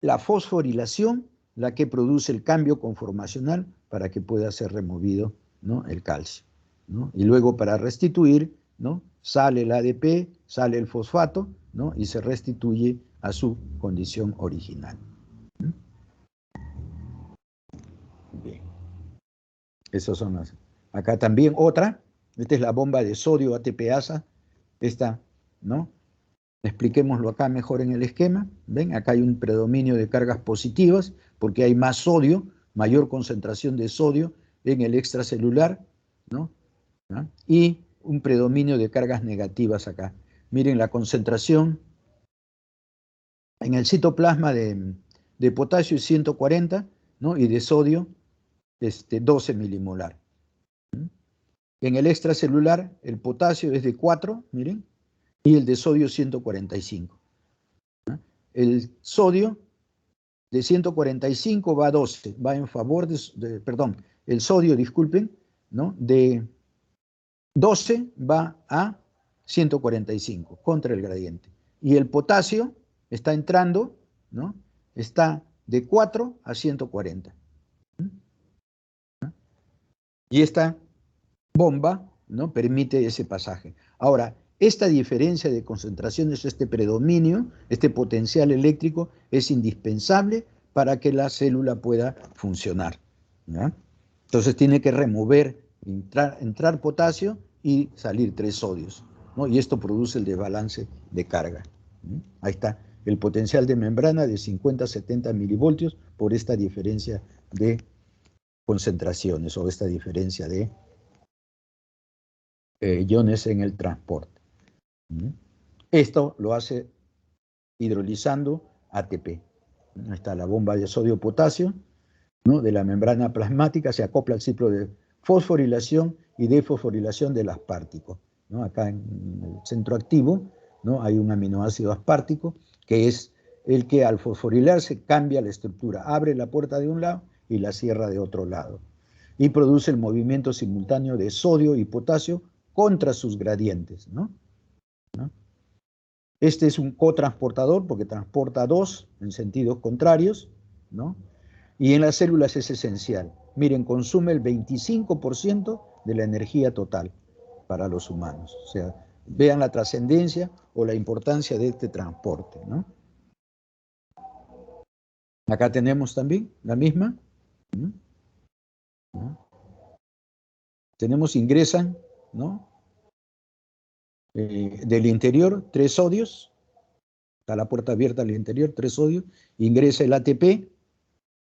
la fosforilación, la que produce el cambio conformacional para que pueda ser removido, ¿no? El calcio, ¿no? Y luego para restituir, ¿no? Sale el ADP, sale el fosfato, ¿no? Y se restituye a su condición original. Bien. Esas son las. Acá también otra. Esta es la bomba de sodio ATPasa. Esta, ¿no? Expliquémoslo acá mejor en el esquema. ¿Ven? Acá hay un predominio de cargas positivas porque hay más sodio, mayor concentración de sodio en el extracelular, ¿no? ¿Ah? Y un predominio de cargas negativas acá. Miren la concentración en el citoplasma de potasio es 140, ¿no? Y de sodio 12 milimolar. En el extracelular el potasio es de 4, miren, y el de sodio 145. El sodio de 145 va a 12, va en favor perdón, el sodio, disculpen, ¿no? De 12 va a 145 contra el gradiente. Y el potasio está entrando, ¿no? Está de 4 a 140. Y esta bomba, ¿no? Permite ese pasaje. Ahora, esta diferencia de concentraciones, este predominio, este potencial eléctrico es indispensable para que la célula pueda funcionar, ¿ya? Entonces tiene que remover, entrar potasio y salir 3 sodios, ¿no? Y esto produce el desbalance de carga. Ahí está, el potencial de membrana de 50 a 70 milivoltios por esta diferencia de concentraciones o esta diferencia de iones en el transporte. Esto lo hace hidrolizando ATP. Ahí está la bomba de sodio-potasio, ¿no? De la membrana plasmática, se acopla al ciclo de fosforilación y desfosforilación del aspartico, ¿no? Acá en el centro activo, ¿no? Hay un aminoácido aspartico que es el que al fosforilarse cambia la estructura, abre la puerta de un lado y la cierra de otro lado, y produce el movimiento simultáneo de sodio y potasio contra sus gradientes, ¿no? Este es un cotransportador porque transporta dos en sentidos contrarios, ¿no? Y en las células es esencial. Miren, consume el 25% de la energía total para los humanos. O sea, vean la trascendencia o la importancia de este transporte, ¿no? Acá tenemos también la misma. ¿No? Tenemos, ingresan, ¿no? Del interior, 3 sodios. Está la puerta abierta al interior, 3 sodios. Ingresa el ATP,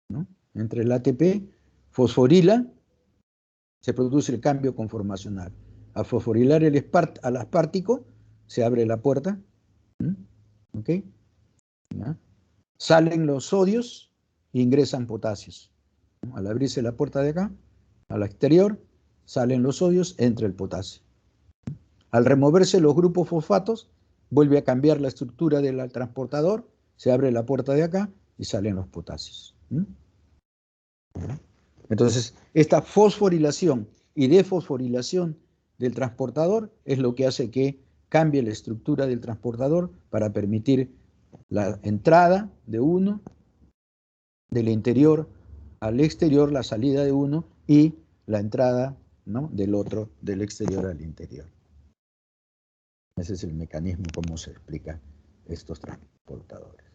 ¿no? Entre el ATP, fosforila, se produce el cambio conformacional. Al fosforilar al aspartico, se abre la puerta. ¿Ok? ¿Ya? Salen los sodios e ingresan potasios. Al abrirse la puerta de acá, al exterior, salen los sodios, entra el potasio. Al removerse los grupos fosfatos, vuelve a cambiar la estructura del transportador, se abre la puerta de acá y salen los potasios. Entonces, esta fosforilación y desfosforilación del transportador es lo que hace que cambie la estructura del transportador para permitir la entrada de uno del interior al exterior, la salida de uno y la entrada, ¿no?, del otro del exterior al interior. Ese es el mecanismo como se explica estos transportadores.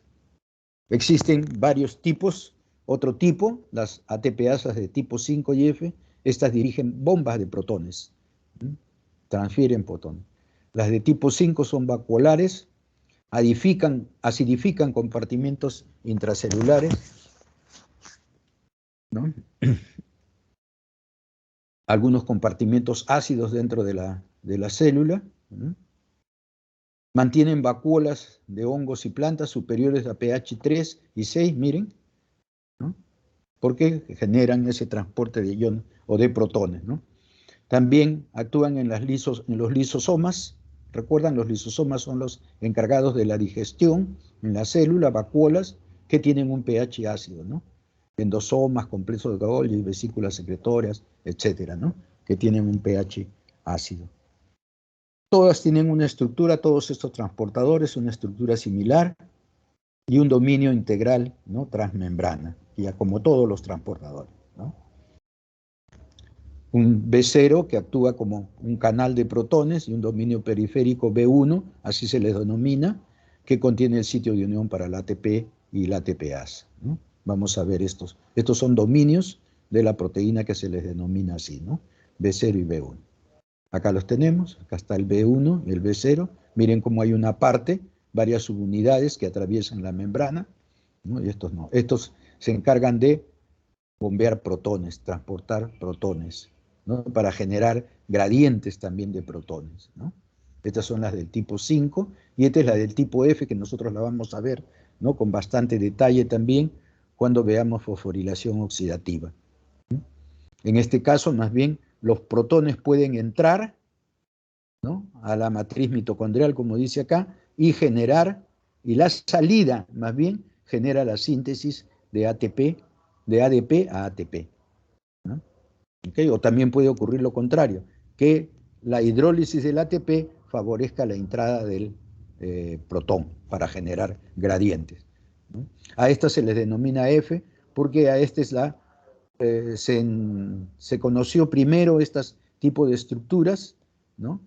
Existen varios tipos. Otro tipo, las ATPasas de tipo 5 y F, estas dirigen bombas de protones, transfieren protones. Las de tipo 5 son vacuolares, acidifican compartimentos intracelulares, ¿no? Algunos compartimentos ácidos dentro de la célula, ¿no? Mantienen vacuolas de hongos y plantas superiores a pH 3 y 6, miren, ¿no? Porque generan ese transporte de iones o de protones, ¿no? También actúan en los lisosomas. Recuerdan, los lisosomas son los encargados de la digestión en la célula, vacuolas que tienen un pH ácido, ¿no? Endosomas, complejos de Golgi, vesículas secretorias, etcétera, ¿no? Que tienen un pH ácido. Todas tienen una estructura, todos estos transportadores, una estructura similar y un dominio integral, ¿no?, transmembrana, ya como todos los transportadores, ¿no? Un B0 que actúa como un canal de protones y un dominio periférico B1, así se les denomina, que contiene el sitio de unión para el ATP y la ATPasa, ¿no? Vamos a ver estos. Estos son dominios de la proteína que se les denomina así, ¿no? B0 y B1. Acá los tenemos, acá está el B1 y el B0. Miren cómo hay una parte, varias subunidades que atraviesan la membrana, ¿no? Y estos no. Estos se encargan de bombear protones, transportar protones, ¿no?, para generar gradientes también de protones, ¿no? Estas son las del tipo 5 y esta es la del tipo F, que nosotros la vamos a ver, ¿no?, con bastante detalle también cuando veamos fosforilación oxidativa. En este caso, más bien, los protones pueden entrar, ¿no?, a la matriz mitocondrial, como dice acá, y generar, y la salida, más bien, genera la síntesis de ATP, de ADP a ATP, ¿no? ¿Okay? O también puede ocurrir lo contrario, que la hidrólisis del ATP favorezca la entrada del protón para generar gradientes, ¿no? A esta se les denomina F porque a esta es se conoció primero estos tipos de estructuras, ¿no?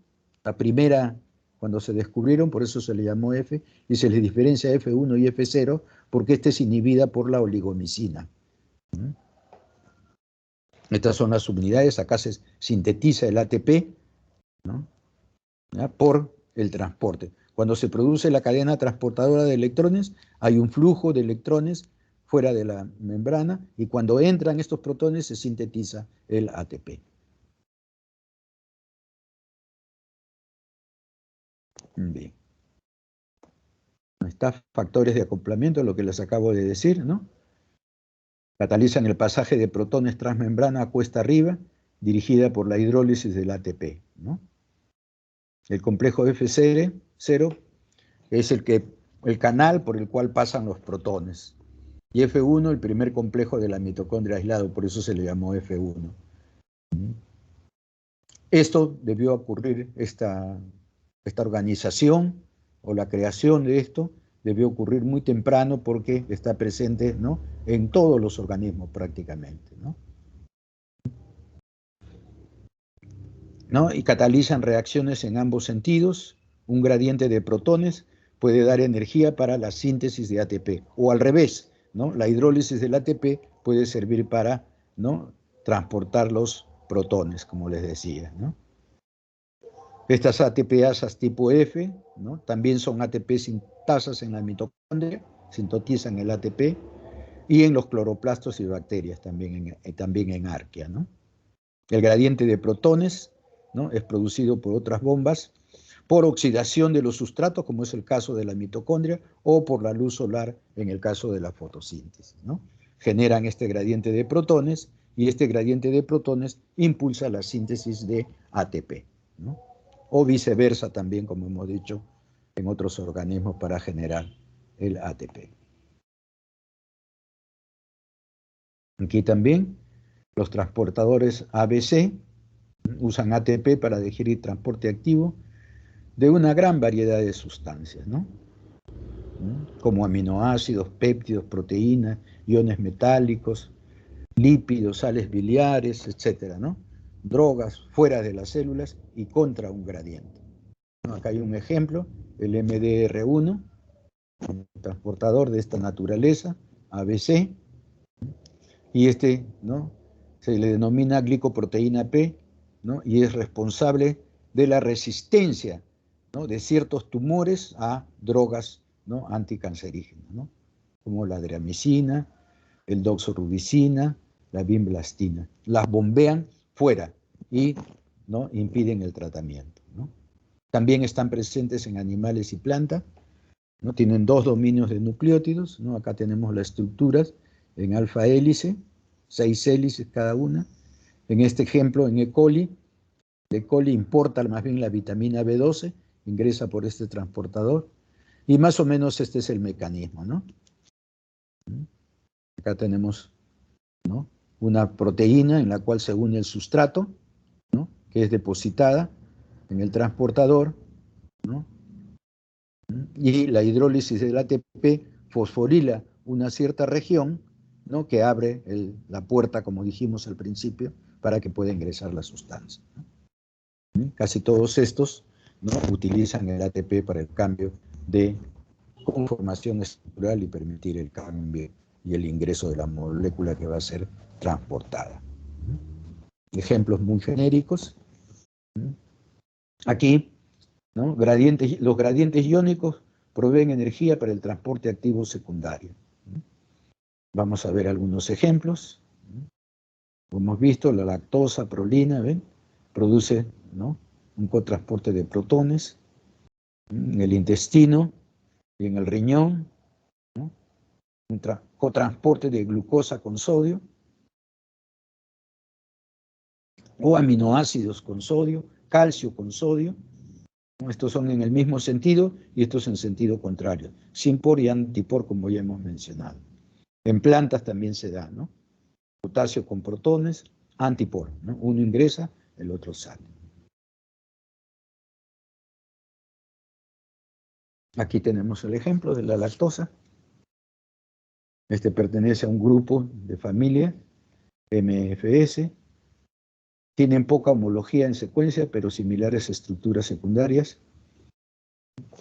La primera, cuando se descubrieron, por eso se le llamó F, y se les diferencia F1 y F0 porque esta es inhibida por la oligomicina. Estas son las subunidades, acá se sintetiza el ATP, ¿no?, ¿ya?, por el transporte. Cuando se produce la cadena transportadora de electrones, hay un flujo de electrones fuera de la membrana, y cuando entran estos protones se sintetiza el ATP. Bien. Está factores de acoplamiento, lo que les acabo de decir, ¿no? Catalizan el pasaje de protones transmembrana a cuesta arriba, dirigida por la hidrólisis del ATP, ¿no? El complejo F0 es el canal por el cual pasan los protones. Y F1, el primer complejo de la mitocondria aislado, por eso se le llamó F1. Esto debió ocurrir, esta organización o la creación de esto debió ocurrir muy temprano porque está presente, ¿no?, en todos los organismos prácticamente, ¿no? Y catalizan reacciones en ambos sentidos. Un gradiente de protones puede dar energía para la síntesis de ATP, o al revés, ¿no? La hidrólisis del ATP puede servir para, ¿no?, transportar los protones, como les decía, ¿no? Estas ATPasas tipo F, ¿no?, también son ATP sintasas en la mitocondria, sintetizan el ATP, y en los cloroplastos y bacterias, también en arquea, ¿no? El gradiente de protones, ¿no?, es producido por otras bombas, por oxidación de los sustratos, como es el caso de la mitocondria, o por la luz solar, en el caso de la fotosíntesis, ¿no? Generan este gradiente de protones, y este gradiente de protones impulsa la síntesis de ATP, ¿no? O viceversa también, como hemos dicho, en otros organismos para generar el ATP. Aquí también los transportadores ABC usan ATP para digerir transporte activo de una gran variedad de sustancias, ¿no?, como aminoácidos, péptidos, proteínas, iones metálicos, lípidos, sales biliares, etcétera, ¿no? Drogas fuera de las células y contra un gradiente. Acá hay un ejemplo, el MDR1, un transportador de esta naturaleza, ABC, y este, ¿no?, se le denomina glicoproteína P, ¿no?, y es responsable de la resistencia, ¿no?, de ciertos tumores a drogas, ¿no?, anticancerígenas, ¿no?, como la dramicina, el doxorubicina, la vinblastina. Las bombean fuera y, ¿no?, impiden el tratamiento, ¿no? También están presentes en animales y plantas, ¿no? Tienen 2 dominios de nucleótidos, ¿no? Acá tenemos las estructuras en alfa hélice, 6 hélices cada una. En este ejemplo, en E. coli, importa más bien la vitamina B12, ingresa por este transportador, y más o menos este es el mecanismo, ¿no? Acá tenemos, ¿no?, una proteína en la cual se une el sustrato, ¿no?, que es depositada en el transportador, ¿no?, y la hidrólisis del ATP fosforila una cierta región, ¿no?, que abre la puerta, como dijimos al principio, para que pueda ingresar la sustancia, ¿no? Casi todos estos, ¿no?, utilizan el ATP para el cambio de conformación estructural y permitir el cambio y el ingreso de la molécula que va a ser transportada. Ejemplos muy genéricos. Aquí, ¿no?, los gradientes iónicos proveen energía para el transporte activo secundario. Vamos a ver algunos ejemplos. Como hemos visto, la lactosa, prolina, ¿ven?, produce, ¿no?, un cotransporte de protones en el intestino y en el riñón, ¿no?, un cotransporte de glucosa con sodio, o aminoácidos con sodio, calcio con sodio. Estos son en el mismo sentido y estos en sentido contrario, simpor y antipor, como ya hemos mencionado. En plantas también se da, ¿no? Potasio con protones, antipor, ¿no? Uno ingresa, el otro sale. Aquí tenemos el ejemplo de la lactosa. Este pertenece a un grupo de familia, MFS. Tienen poca homología en secuencia, pero similares estructuras secundarias.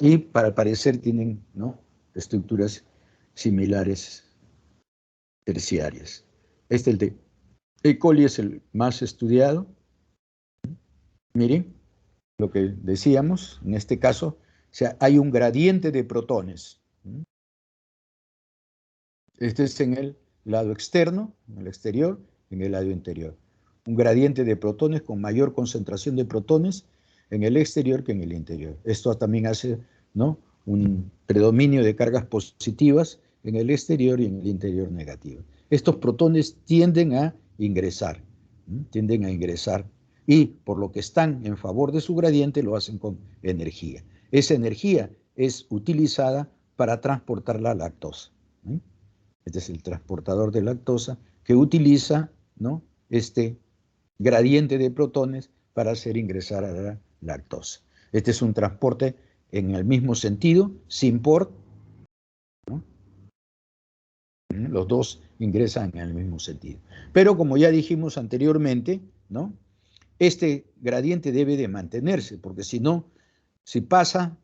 Y para parecer tienen, ¿no?, estructuras similares terciarias. El de E. coli es el más estudiado. Miren lo que decíamos, en este caso, o sea, hay un gradiente de protones. Este es en el lado externo, en el exterior, en el lado interior. Un gradiente de protones con mayor concentración de protones en el exterior que en el interior. Esto también hace, ¿no?, un predominio de cargas positivas en el exterior y en el interior negativo. Estos protones tienden a ingresar, y por lo que están en favor de su gradiente lo hacen con energía. Esa energía es utilizada para transportar la lactosa. Este es el transportador de lactosa que utiliza, ¿no?, este gradiente de protones para hacer ingresar a la lactosa. Este es un transporte en el mismo sentido, sin por, ¿no? Los dos ingresan en el mismo sentido. Pero como ya dijimos anteriormente, ¿no? Este gradiente debe de mantenerse, porque si no, si pasa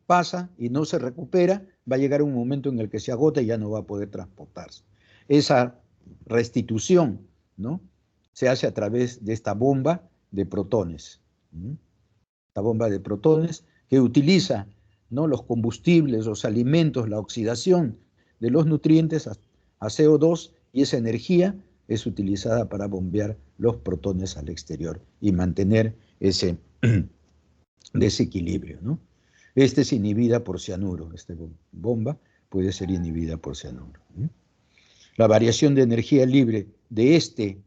y no se recupera, va a llegar un momento en el que se agota y ya no va a poder transportarse. Esa restitución, ¿no? Se hace a través de esta bomba de protones. Esta bomba de protones que utiliza, ¿no? Los combustibles, los alimentos, la oxidación de los nutrientes a CO2, y esa energía es utilizada para bombear los protones al exterior y mantener ese desequilibrio, ¿no? Este es inhibida por cianuro, esta bomba puede ser inhibida por cianuro. La variación de energía libre de este,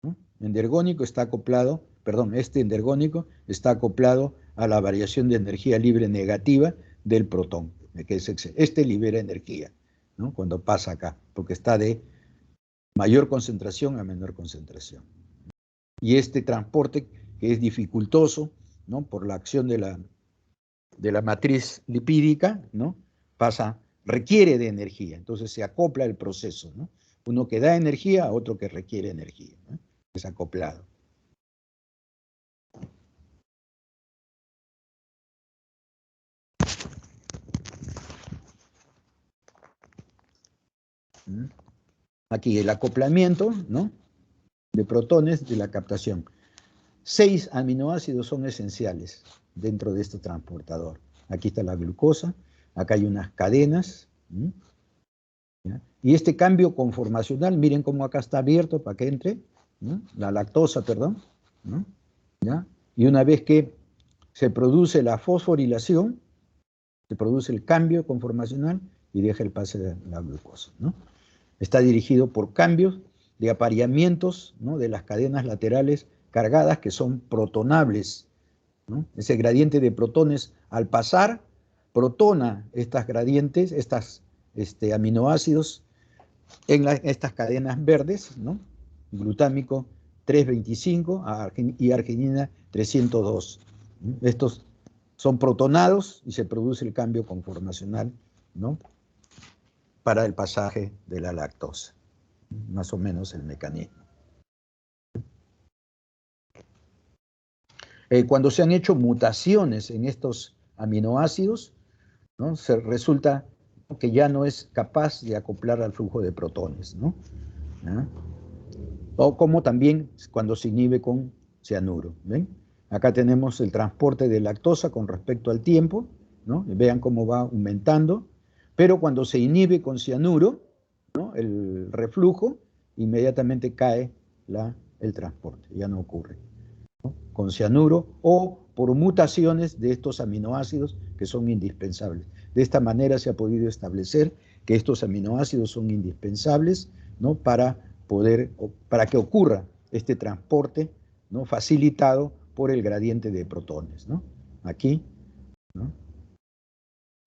¿no? Endergónico está acoplado, este endergónico está acoplado a la variación de energía libre negativa del protón, que es este libera energía, ¿no? Cuando pasa acá, porque está de mayor concentración a menor concentración. Y este transporte, que es dificultoso, ¿no? Por la acción de la matriz lipídica, ¿no? Requiere de energía, entonces se acopla el proceso, ¿no? Uno que da energía a otro que requiere energía, ¿no? Es acoplado. Aquí el acoplamiento, ¿no? De protones de la captación. 6 aminoácidos son esenciales dentro de este transportador. Aquí está la glucosa, acá hay unas cadenas, ¿ya? Y este cambio conformacional, miren cómo acá está abierto para que entre, ¿no? La lactosa, perdón, ¿no? ¿Ya? Y una vez que se produce la fosforilación, se produce el cambio conformacional y deja el pase de la glucosa, ¿no? Está dirigido por cambios de apareamientos, ¿no? De las cadenas laterales cargadas que son protonables, ¿no? Ese gradiente de protones al pasar protona estas gradientes, aminoácidos en estas cadenas verdes, ¿no? Glutámico 325 y arginina 302. Estos son protonados y se produce el cambio conformacional, ¿no? Para el pasaje de la lactosa. Más o menos el mecanismo. Cuando se han hecho mutaciones en estos aminoácidos, ¿no? Se resulta que ya no es capaz de acoplar al flujo de protones, ¿no? ¿Ah? O como también cuando se inhibe con cianuro, ¿ven? Acá tenemos el transporte de lactosa con respecto al tiempo, ¿no? Y vean cómo va aumentando, pero cuando se inhibe con cianuro, ¿no? El reflujo, inmediatamente cae el transporte, ya no ocurre, ¿no? Con cianuro o por mutaciones de estos aminoácidos que son indispensables. De esta manera se ha podido establecer que estos aminoácidos son indispensables, ¿no? Para que ocurra este transporte, ¿no? Facilitado por el gradiente de protones, ¿no? Aquí, ¿no?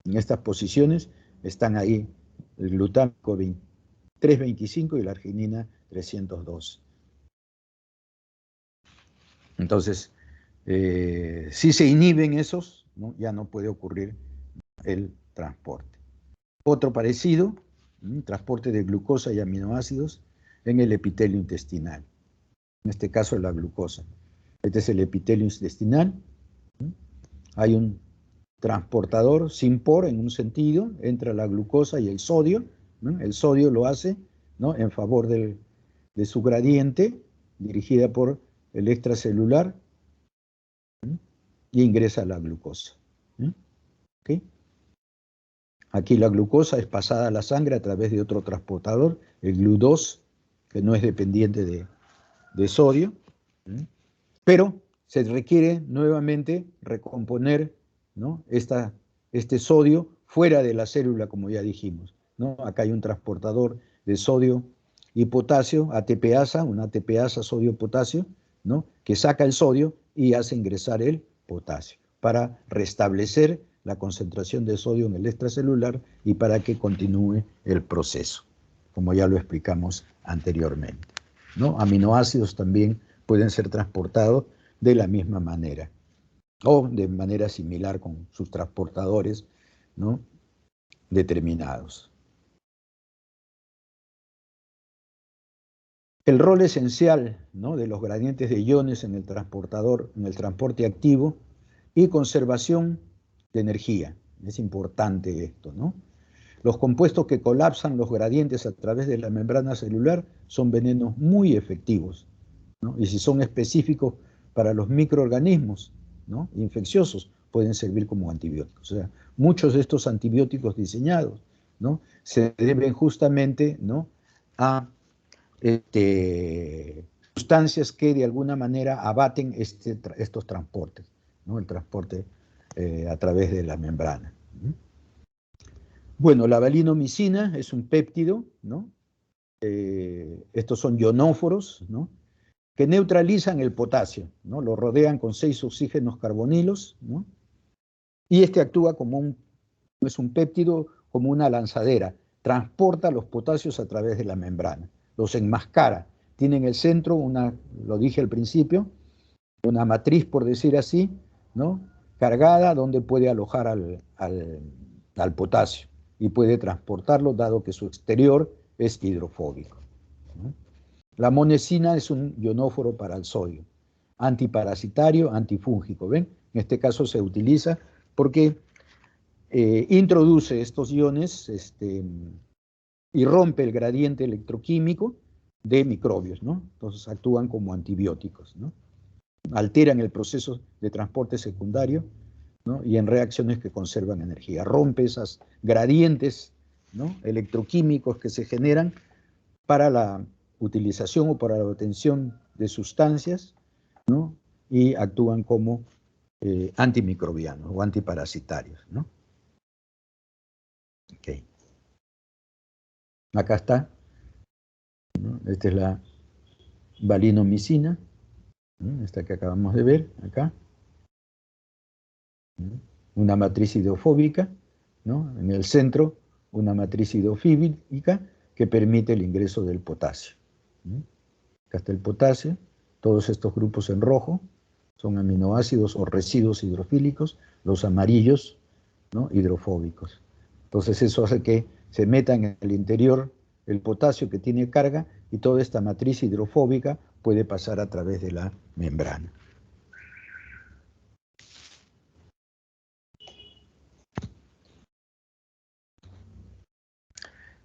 En estas posiciones están ahí el glutámico 325 y la arginina 302. Entonces, si se inhiben esos, ¿no? Ya no puede ocurrir el transporte. Otro parecido, transporte de glucosa y aminoácidos en el epitelio intestinal. En este caso la glucosa. Este es el epitelio intestinal. Hay un transportador sin por en un sentido, entra la glucosa y el sodio, ¿no? El sodio lo hace, ¿no? En favor de su gradiente, dirigida por el extracelular, y ingresa la glucosa. ¿Okay? Aquí la glucosa es pasada a la sangre a través de otro transportador, el GLU2, que no es dependiente de sodio, pero se requiere nuevamente recomponer, ¿no? Este sodio fuera de la célula, como ya dijimos, ¿no? Acá hay un transportador de sodio y potasio, ATPasa, un ATPasa sodio-potasio, ¿no? Que saca el sodio y hace ingresar el potasio para restablecer la concentración de sodio en el extracelular y para que continúe el proceso, como ya lo explicamos anteriormente, ¿no? Aminoácidos también pueden ser transportados de la misma manera o de manera similar con sus transportadores, ¿no?, determinados. El rol esencial, ¿no?, de los gradientes de iones en el transportador, en el transporte activo y conservación de energía. Es importante esto, ¿no? Los compuestos que colapsan los gradientes a través de la membrana celular son venenos muy efectivos, ¿no? Y si son específicos para los microorganismos, ¿no?, infecciosos, pueden servir como antibióticos. O sea, muchos de estos antibióticos diseñados, ¿no?, se deben justamente, ¿no?, a sustancias que de alguna manera abaten estos transportes, ¿no?, el transporte a través de la membrana. Bueno, la valinomicina es un péptido, ¿no? Estos son ionóforos, ¿no?, que neutralizan el potasio, ¿no? Lo rodean con 6 oxígenos carbonilos, ¿no? Y este actúa como es un péptido, como una lanzadera, transporta los potasios a través de la membrana, los enmascara, tiene en el centro lo dije al principio, una matriz, por decir así, ¿no?, cargada, donde puede alojar al potasio y puede transportarlo, dado que su exterior es hidrofóbico, ¿no? La monecina es un ionóforo para el sodio, antiparasitario, antifúngico, ¿ven? En este caso se utiliza porque introduce estos iones y rompe el gradiente electroquímico de microbios, ¿no? Entonces actúan como antibióticos, ¿no? Alteran el proceso de transporte secundario, ¿no?, y en reacciones que conservan energía. Rompe esas gradientes, ¿no?, electroquímicos que se generan para la utilización o para la obtención de sustancias, ¿no?, y actúan como antimicrobianos o antiparasitarios, ¿no? Okay. Acá está, ¿no? Esta es la valinomicina, ¿no?, esta que acabamos de ver acá, ¿no?, una matriz hidrofóbica, ¿no?, en el centro una matriz hidrofílica que permite el ingreso del potasio, ¿no? Acá está el potasio, todos estos grupos en rojo son aminoácidos o residuos hidrofílicos, los amarillos, ¿no?, hidrofóbicos. Entonces eso hace que se meta en el interior el potasio que tiene carga y toda esta matriz hidrofóbica puede pasar a través de la membrana.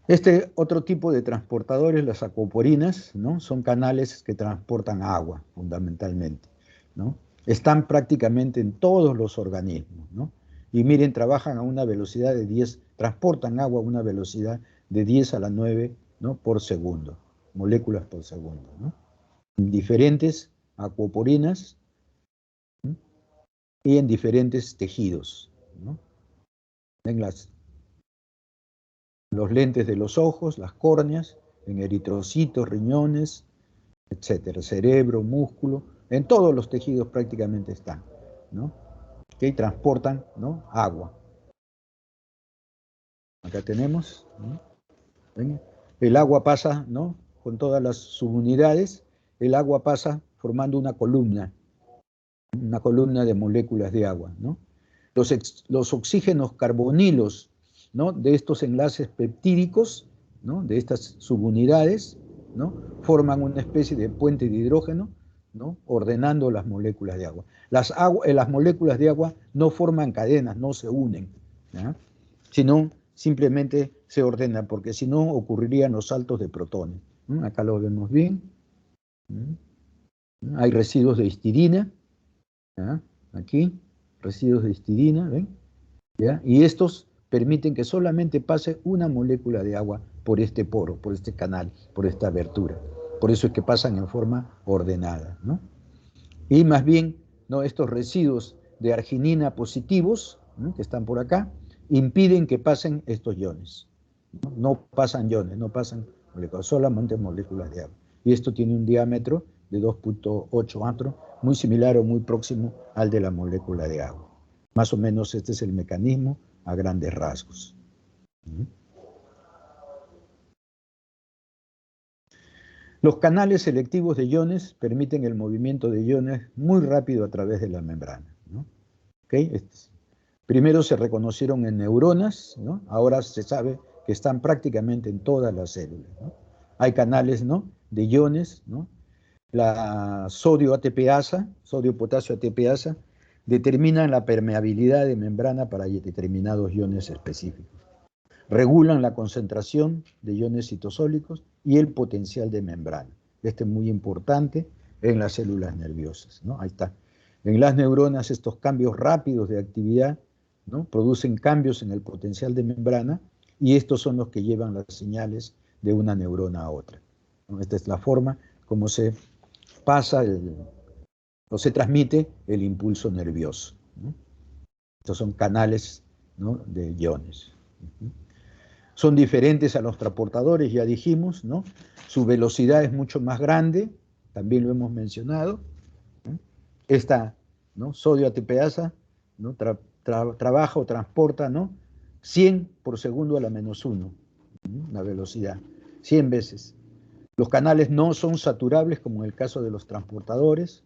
Este otro tipo de transportadores, las aquaporinas, ¿no?, son canales que transportan agua, fundamentalmente, ¿no? Están prácticamente en todos los organismos, ¿no? Y miren, trabajan a una velocidad de 10, transportan agua a una velocidad de 10 a la 9, ¿no?, por segundo, moléculas por segundo, ¿no? En diferentes aquaporinas, ¿no?, y en diferentes tejidos, ¿no? Ven los lentes de los ojos, las córneas, en eritrocitos, riñones, etcétera, cerebro, músculo, en todos los tejidos prácticamente están, ¿no?, que transportan, ¿no?, agua. Acá tenemos, ¿no?, ¿ven? El agua pasa, ¿no?, con todas las subunidades, el agua pasa formando una columna de moléculas de agua, ¿no? Los oxígenos carbonilos, ¿no?, de estos enlaces peptídicos, ¿no?, de estas subunidades, ¿no?, forman una especie de puente de hidrógeno, ¿no?, ordenando las moléculas de agua. Las moléculas de agua no forman cadenas, no se unen, ¿ya?, sino simplemente se ordenan, porque si no ocurrirían los saltos de protones. Acá lo vemos bien. Hay residuos de histidina, ¿ya?, aquí, residuos de histidina, ¿ven? ¿Ya? Y estos permiten que solamente pase una molécula de agua por este poro, por este canal, por esta abertura. Por eso es que pasan en forma ordenada, ¿no? Y más bien, ¿no?, estos residuos de arginina positivos, ¿no?, que están por acá, impiden que pasen estos iones. No pasan iones, no pasan moléculas, solamente moléculas de agua. Y esto tiene un diámetro de 2.8 atros, muy similar o muy próximo al de la molécula de agua. Más o menos este es el mecanismo a grandes rasgos. Los canales selectivos de iones permiten el movimiento de iones muy rápido a través de la membrana, ¿no? ¿Okay? Primero se reconocieron en neuronas, ¿no? Ahora se sabe que están prácticamente en todas las células, ¿no? Hay canales, ¿no?, de iones, ¿no? La sodio-ATPasa, sodio-potasio ATPasa, determinan la permeabilidad de membrana para determinados iones específicos. Regulan la concentración de iones citosólicos y el potencial de membrana. Este es muy importante en las células nerviosas, ¿no? Ahí está. En las neuronas estos cambios rápidos de actividad, ¿no?, producen cambios en el potencial de membrana y estos son los que llevan las señales de una neurona a otra, ¿no? Esta es la forma como se pasa o se transmite el impulso nervioso, ¿no? Estos son canales, ¿no?, de iones. Son diferentes a los transportadores, ya dijimos, ¿no? Su velocidad es mucho más grande, también lo hemos mencionado, ¿no? Esta, ¿no?, sodio ATPasa, ¿no?, trabaja o transporta, ¿no?, 100 por segundo a la menos 1, ¿no?, la velocidad, 100 veces. Los canales no son saturables como en el caso de los transportadores,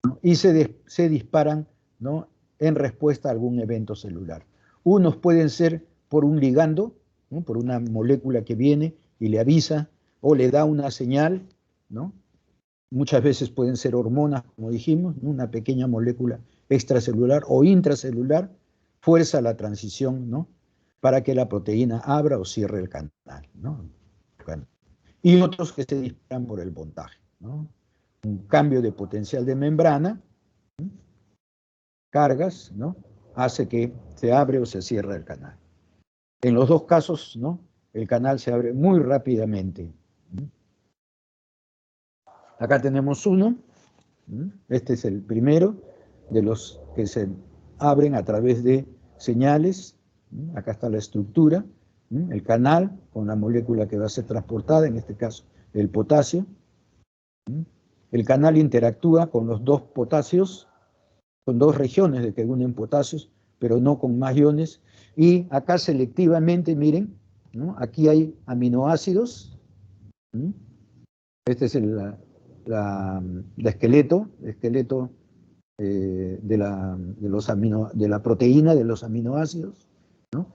¿no?, y se disparan, ¿no?, en respuesta a algún evento celular. Unos pueden ser por un ligando, ¿no?, por una molécula que viene y le avisa o le da una señal, ¿no? Muchas veces pueden ser hormonas, como dijimos, ¿no?, una pequeña molécula extracelular o intracelular fuerza la transición, ¿no?, para que la proteína abra o cierre el canal, ¿no? Bueno. Y otros que se disparan por el voltaje, ¿no? Un cambio de potencial de membrana, ¿no?, cargas, ¿no?, hace que se abre o se cierre el canal. En los dos casos, ¿no?, el canal se abre muy rápidamente. Acá tenemos uno, este es el primero de los que se abren a través de señales. Acá está la estructura, el canal con la molécula que va a ser transportada, en este caso el potasio. El canal interactúa con los dos potasios, con dos regiones de que unen potasios, pero no con más iones. Y acá selectivamente, miren, ¿no?, aquí hay aminoácidos. Este es el esqueleto de la proteína de los aminoácidos, ¿no?,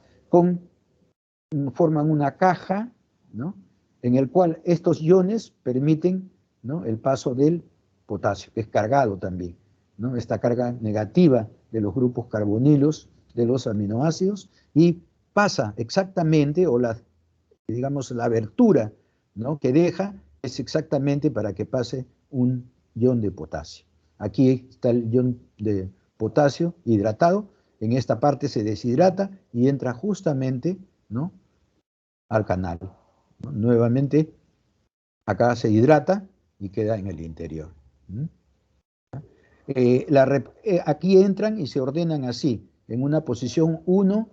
forman una caja, ¿no?, en el cual estos iones permiten, ¿no?, el paso del potasio, que es cargado también, ¿no?, esta carga negativa de los grupos carbonilos de los aminoácidos, y pasa exactamente, o digamos, la abertura, ¿no?, que deja es exactamente para que pase un ion de potasio. Aquí está el ion de potasio hidratado, en esta parte se deshidrata y entra justamente, ¿no?, al canal, ¿no? Nuevamente, acá se hidrata y queda en el interior. Aquí entran y se ordenan así, en una posición 1,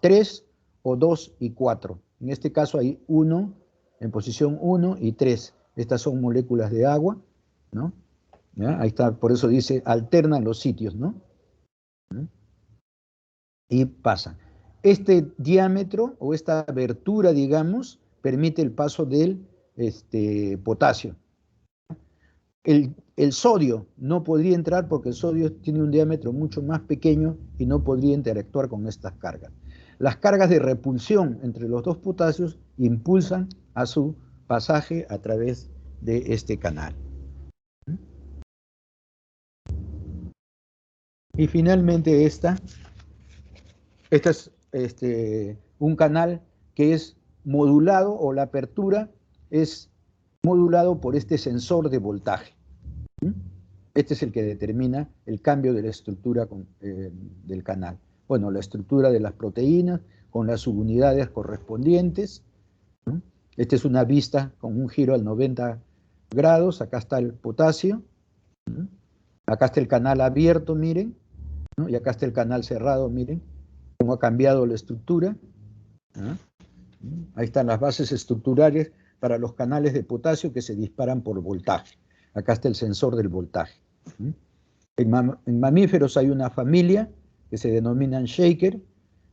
3 o 2 y 4. En este caso hay 1 en posición 1 y 3. Estas son moléculas de agua, ¿no? ¿Ya? Ahí está, por eso dice, alternan los sitios, ¿no? Y pasan. Este diámetro o esta abertura, digamos, permite el paso del potasio. El sodio no podría entrar porque el sodio tiene un diámetro mucho más pequeño y no podría interactuar con estas cargas. Las cargas de repulsión entre los dos potasios impulsan a su pasaje a través de este canal. Y finalmente este es un canal que es modulado, o la apertura es modulado por este sensor de voltaje. Este es el que determina el cambio de la estructura del canal. Bueno, la estructura de las proteínas con las subunidades correspondientes. Esta es una vista con un giro al 90 grados. Acá está el potasio. Acá está el canal abierto, miren, ¿no? Y acá está el canal cerrado, miren cómo ha cambiado la estructura. Ahí están las bases estructurales para los canales de potasio que se disparan por voltaje. Acá está el sensor del voltaje. En mamíferos hay una familia que se denominan shaker,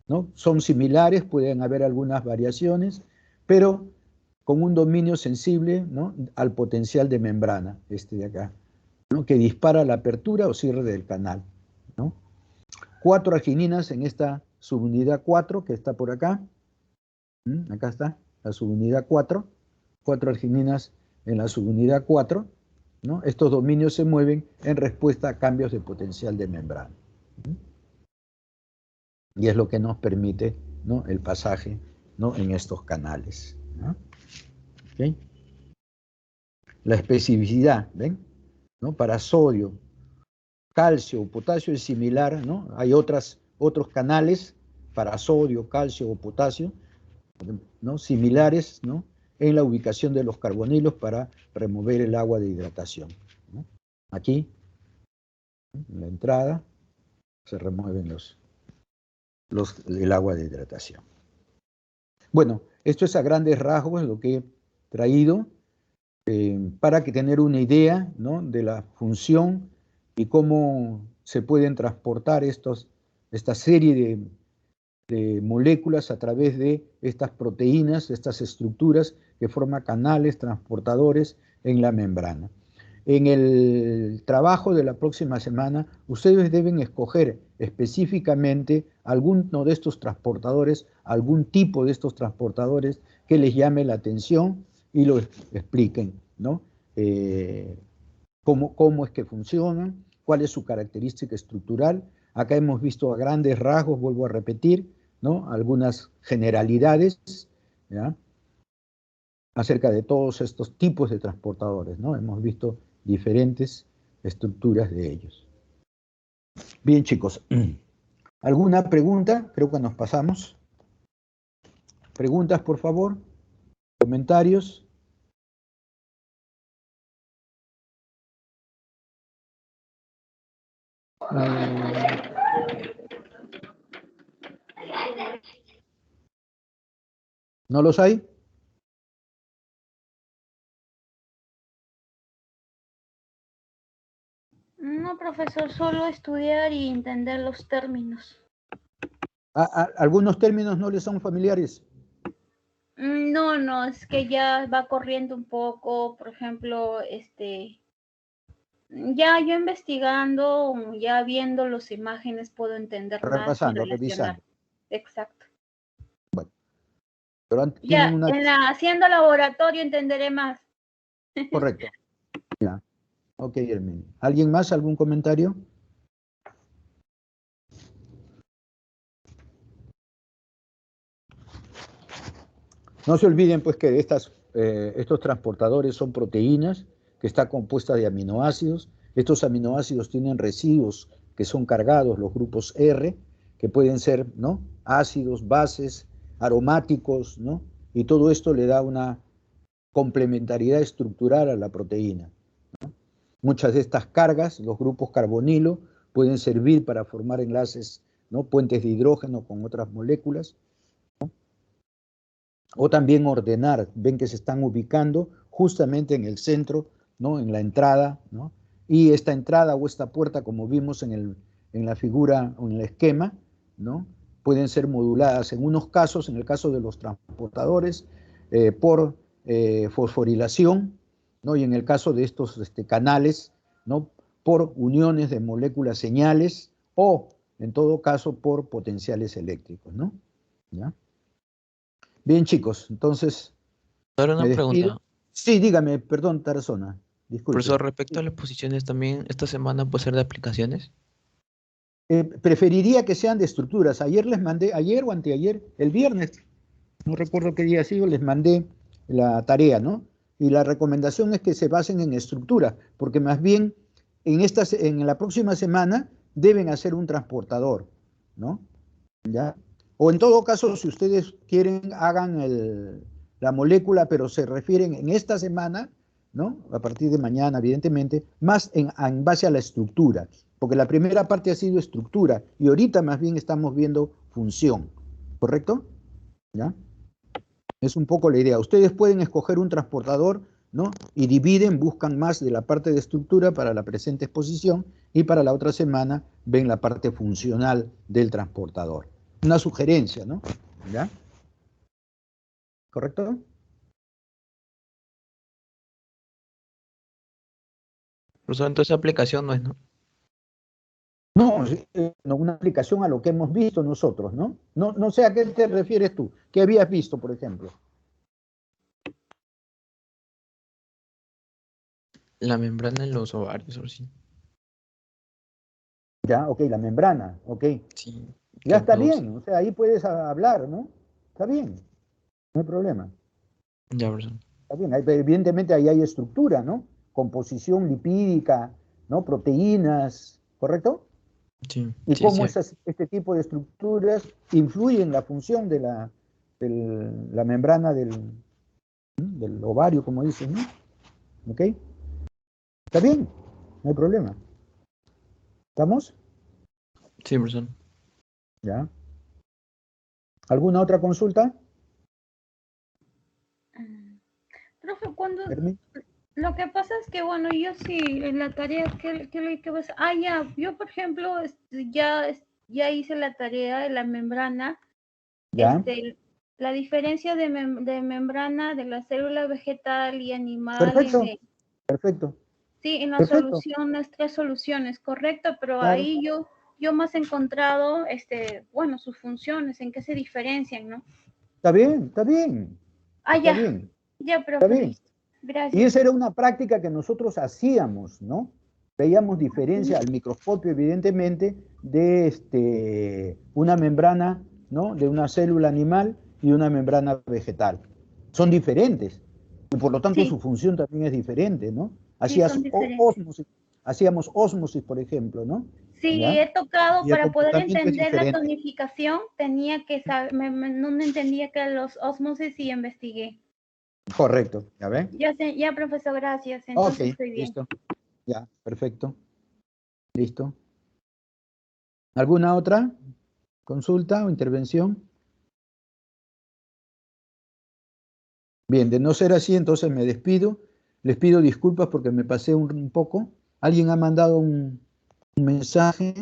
¿no? Son similares, pueden haber algunas variaciones, pero con un dominio sensible, ¿no?, al potencial de membrana, este de acá, ¿no?, que dispara la apertura o cierre del canal, ¿no? 4 argininas en esta subunidad 4 que está por acá. Acá está la subunidad 4. 4 argininas en la subunidad 4, ¿no? Estos dominios se mueven en respuesta a cambios de potencial de membrana. Y es lo que nos permite, ¿no?, el pasaje, ¿no?, en estos canales, ¿no? ¿Okay? La especificidad, ¿ven?, ¿no?, para sodio, calcio o potasio es similar, ¿no? Hay otros canales para sodio, calcio o potasio, ¿no?, similares, ¿no?, en la ubicación de los carbonilos para remover el agua de hidratación, ¿no? Aquí, en la entrada, se remueven el agua de hidratación. Bueno, esto es a grandes rasgos lo que he traído para que tener una idea, ¿no?, de la función y cómo se pueden transportar esta serie de moléculas a través de estas proteínas, estas estructuras que forman canales transportadores en la membrana. En el trabajo de la próxima semana, ustedes deben escoger específicamente alguno de estos transportadores, algún tipo de estos transportadores que les llame la atención y lo expliquen, ¿no? Cómo es que funcionan, cuál es su característica estructural. Acá hemos visto a grandes rasgos, vuelvo a repetir, ¿no?, algunas generalidades, ¿ya?, acerca de todos estos tipos de transportadores, ¿no? Hemos visto diferentes estructuras de ellos. Bien, chicos, ¿alguna pregunta? Creo que nos pasamos. ¿Preguntas, por favor? ¿Comentarios? ¿No los hay? No, profesor, solo estudiar y entender los términos. ¿Algunos términos no les son familiares? No, es que ya va corriendo un poco, por ejemplo, ya yo investigando, ya viendo las imágenes puedo entender más y Repasando, relacionar. revisando. Exacto. Bueno, pero Ya, tienen una... haciendo laboratorio entenderé más. Correcto. Ya. Ok, Herminio. ¿Alguien más? ¿Algún comentario? No se olviden, pues, que estos transportadores son proteínas que están compuestas de aminoácidos. Estos aminoácidos tienen residuos que son cargados, los grupos R, que pueden ser, ¿no?, ácidos, bases, aromáticos, ¿no? Y todo esto le da una complementariedad estructural a la proteína, ¿no? Muchas de estas cargas, los grupos carbonilo, pueden servir para formar enlaces, ¿no?, puentes de hidrógeno con otras moléculas, ¿no?, o también ordenar. Ven que se están ubicando justamente en el centro, ¿no?, en la entrada, ¿no? Y esta entrada o esta puerta, como vimos en la figura o en el esquema, ¿no?, pueden ser moduladas en unos casos, en el caso de los transportadores, por fosforilación, ¿no?, y en el caso de estos canales, ¿no?, por uniones de moléculas señales o, en todo caso, por potenciales eléctricos, ¿no? ¿Ya? Bien, chicos, entonces Ahora me una despido. pregunta. Sí, dígame, perdón, Tarazona, disculpe. Profesor, respecto a las posiciones también, ¿esta semana puede ser de aplicaciones? Preferiría que sean de estructuras. Ayer les mandé, ayer o anteayer, el viernes, no recuerdo qué día ha sido, les mandé la tarea, ¿no? Y la recomendación es que se basen en estructura, porque más bien en la próxima semana deben hacer un transportador, ¿no? ¿Ya? O en todo caso, si ustedes quieren, hagan la molécula, pero se refieren en esta semana, ¿no?, a partir de mañana, evidentemente, más en base a la estructura, porque la primera parte ha sido estructura, y ahorita más bien estamos viendo función, ¿correcto? ¿Ya? Es un poco la idea. Ustedes pueden escoger un transportador, ¿no?, y dividen, buscan más de la parte de estructura para la presente exposición, y para la otra semana ven la parte funcional del transportador. Una sugerencia, ¿no? ¿Ya? ¿Correcto? Profesor, entonces aplicación no es, ¿no? No, no, una aplicación a lo que hemos visto nosotros, ¿no? No sé a qué te refieres tú. ¿Qué habías visto, por ejemplo? La membrana en los ovarios, o sí. Ya, ok, la membrana, ok. Sí. Ya que está produce. bien, o sea, ahí puedes hablar, ¿no? Está bien, no hay problema. Ya, profesor. Está bien, evidentemente ahí hay estructura, ¿no? Composición lipídica, ¿no? Proteínas, ¿correcto? Sí, Y sí, sí. cómo este tipo de estructuras influyen en la función de la membrana del ovario, como dicen, ¿no? ¿Ok? Está bien, no hay problema. ¿Estamos? Sí, profesor. ¿Ya? ¿Alguna otra consulta? Profe, cuando Fermín. lo que pasa es que, bueno, yo sí, en la tarea que vas, ya, yo por ejemplo, ya hice la tarea de la membrana, ¿Ya? la diferencia de membrana de la célula vegetal y animal, Perfecto, perfecto, sí, en la perfecto. solución, las 3 soluciones, correcto, pero Claro. ahí yo más he encontrado, bueno, sus funciones, en qué se diferencian, ¿no? Está bien, está bien. Está Ya, bien, ya, está profe, bien. listo. Y Gracias. esa era una práctica que nosotros hacíamos, ¿no? Veíamos diferencia al microscopio, evidentemente, de una membrana, ¿no? De una célula animal y una membrana vegetal. Son diferentes. Y por lo tanto Sí, su función también es diferente, ¿no? sí, son diferentes. Hacíamos ósmosis, por ejemplo, ¿no? Sí, ¿Ya? he tocado Y el para poder comportamiento es entender la diferente. tonificación, tenía que saber, no entendía que los ósmosis y investigué. Correcto, ¿ya ven? Ya sé, ya, profesor, gracias. Ok, Entonces estoy bien. listo. Ya, perfecto. Listo. ¿Alguna otra consulta o intervención? Bien, de no ser así, entonces me despido. Les pido disculpas porque me pasé un poco. Alguien ha mandado un mensaje.